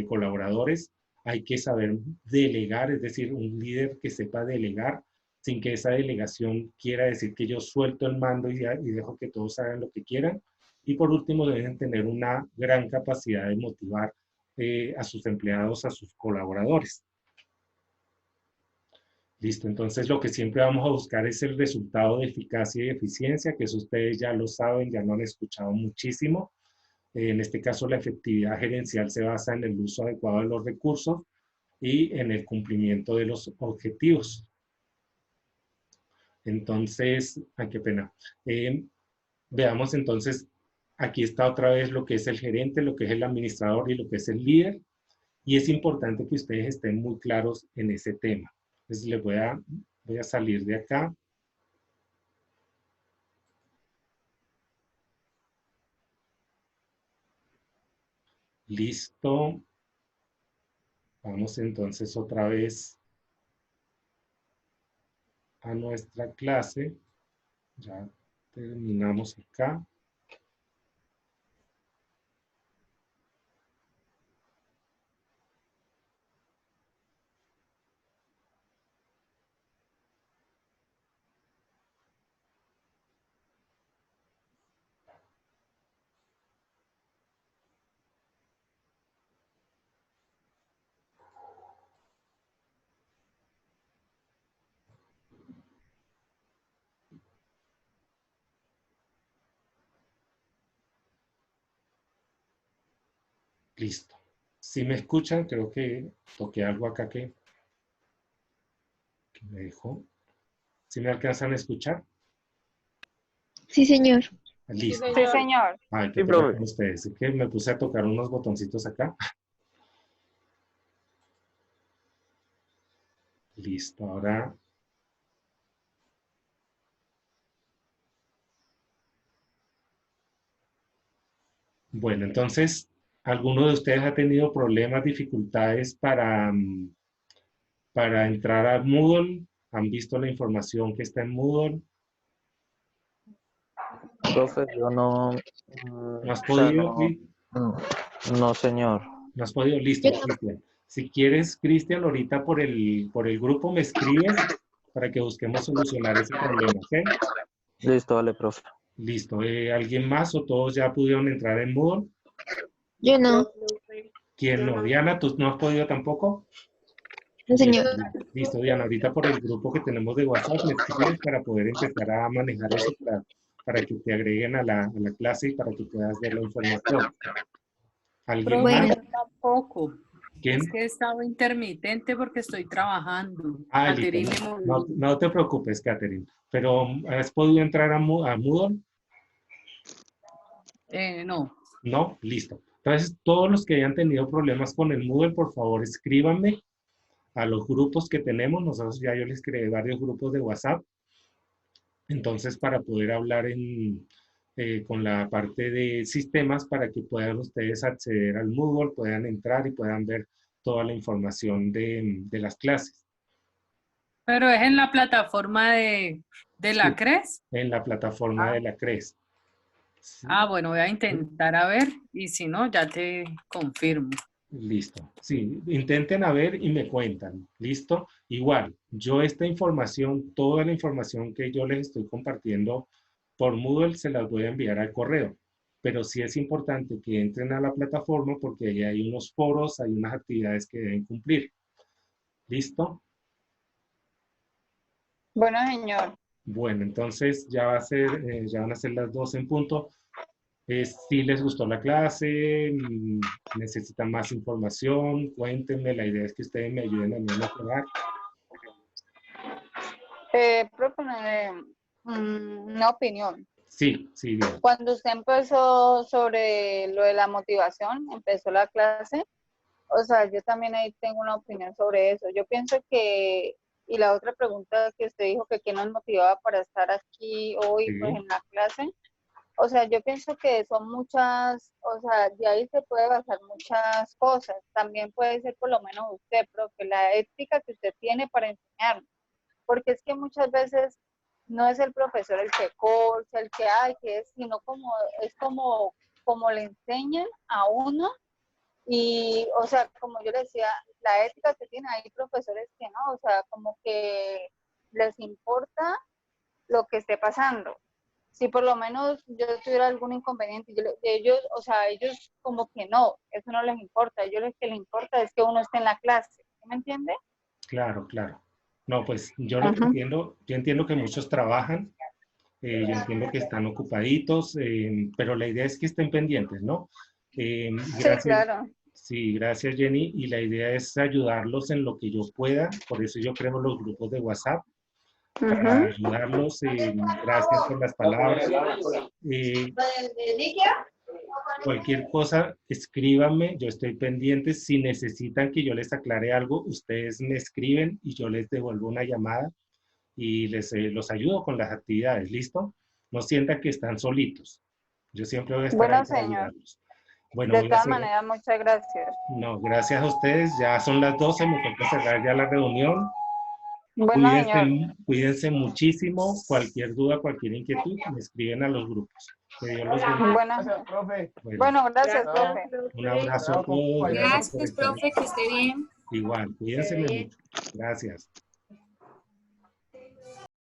colaboradores. Hay que saber delegar, es decir, un líder que sepa delegar, sin que esa delegación quiera decir que yo suelto el mando y dejo que todos hagan lo que quieran. Y por último, deben tener una gran capacidad de motivar a sus empleados, a sus colaboradores. Listo, entonces lo que siempre vamos a buscar es el resultado de eficacia y eficiencia, que eso ustedes ya lo saben, ya lo han escuchado muchísimo. En este caso, la efectividad gerencial se basa en el uso adecuado de los recursos y en el cumplimiento de los objetivos. Entonces, ay, qué pena. Veamos entonces, aquí está otra vez lo que es el gerente, lo que es el administrador y lo que es el líder. Y es importante que ustedes estén muy claros en ese tema. Entonces, les voy a salir de acá. Listo. Vamos entonces otra vez a nuestra clase. Ya terminamos acá. Listo. Si me escuchan, creo que toqué algo acá que me dejó. ¿Sí me alcanzan a escuchar? Sí, señor. Listo. Sí, señor. Ay, qué Sí, pena profe. con ustedes. Es que me puse a tocar unos botoncitos acá. Listo. Ahora. Bueno, entonces, ¿alguno de ustedes ha tenido problemas, dificultades para entrar a Moodle? ¿Han visto la información que está en Moodle? Profe, yo no, ¿No has o sea, podido? no, señor. ¿No has podido? Listo, Cristian. Si quieres, Cristian, ahorita por el grupo me escribes para que busquemos solucionar ese problema, ¿ok? Listo, vale, profe. Listo. ¿Alguien más o todos ya pudieron entrar en Moodle? Yo no. ¿Quién no? Diana, ¿tú no has podido tampoco? No, señor. Listo, Diana. Ahorita por el grupo que tenemos de WhatsApp me escribes para poder empezar a manejar eso, para que te agreguen a la clase y para que puedas ver la información. ¿Alguien Profe, más? yo tampoco. ¿Quién? Es que he estado intermitente porque estoy trabajando. Ah, Caterine listo. Molina. No te preocupes, Catherine. Pero, ¿has podido entrar a Moodle? No. No, listo. Entonces, todos los que hayan tenido problemas con el Moodle, por favor, escríbanme a los grupos que tenemos. Nosotros ya yo les creé varios grupos de WhatsApp. Entonces, para poder hablar con la parte de sistemas, para que puedan ustedes acceder al Moodle, puedan entrar y puedan ver toda la información de las clases. Pero es en la plataforma de la Sí, CRES. en la plataforma de la CRES. Sí, Ah, bueno, voy a intentar a ver y si no, ya te confirmo. listo. Sí, intenten a ver y me cuentan. ¿Listo? Igual, yo esta información, toda la información que yo les estoy compartiendo por Moodle se las voy a enviar al correo. Pero sí es importante que entren a la plataforma porque ahí hay unos foros, hay unas actividades que deben cumplir. ¿Listo? Bueno, señor. Bueno, entonces ya va a ser, ya van a ser las 12 en punto. Si les gustó la clase, necesitan más información, cuéntenme. La idea es que ustedes me ayuden a mí a mejorar. Profe, una opinión. Sí, sí, bien. Cuando usted empezó sobre lo de la motivación, empezó la clase, o sea, yo también ahí tengo una opinión sobre eso. Yo pienso que, y la otra pregunta que usted dijo, que qué nos motivaba para estar aquí hoy, pues Sí, en la clase, o sea, yo pienso que son muchas, o sea, de ahí se puede basar muchas cosas. También puede ser por lo menos usted, profe, la ética que usted tiene para enseñarnos. Porque es que muchas veces no es el profesor el que corta, el que hay, que es, sino como, es como le enseñan a uno. Y, o sea, como yo le decía, la ética que tiene, hay profesores que no, o sea, como que les importa lo que esté pasando. Si por lo menos yo tuviera algún inconveniente, ellos, o sea, ellos como que no, eso no les importa, a ellos lo que les importa es que uno esté en la clase, ¿sí me entiende? claro, claro. No, pues yo lo que Ajá. entiendo, yo entiendo que muchos trabajan, yo entiendo que están ocupaditos, pero la idea es que estén pendientes, ¿no? Sí, Gracias, claro. sí, gracias Jenny, y la idea es ayudarlos en lo que yo pueda, por eso yo creo los grupos de WhatsApp, para Ujú. ayudarlos, gracias por las palabras. Eh, Cualquier cosa, escríbanme, yo estoy pendiente. Si necesitan que yo les aclare algo, ustedes me escriben y yo les devuelvo una llamada y los ayudo con las actividades, ¿listo? No sientan que están solitos. Yo siempre voy a estar ahí Bueno, para señor. ayudarlos. Bueno, De voy a todas hacer, maneras, muchas gracias. no, gracias a ustedes. Ya son las 12, me toca cerrar ya la reunión. Bueno, Cuídense, señor. cuídense muchísimo. Cualquier duda, cualquier inquietud, me escriben a los grupos. Que Dios los bendiga. Bueno, Profe. Bueno, bueno, gracias, Gracias, profe. un profe. abrazo a todos. Gracias por Gracias, estar. profe, que esté bien. Igual, Que cuídense mucho. Gracias.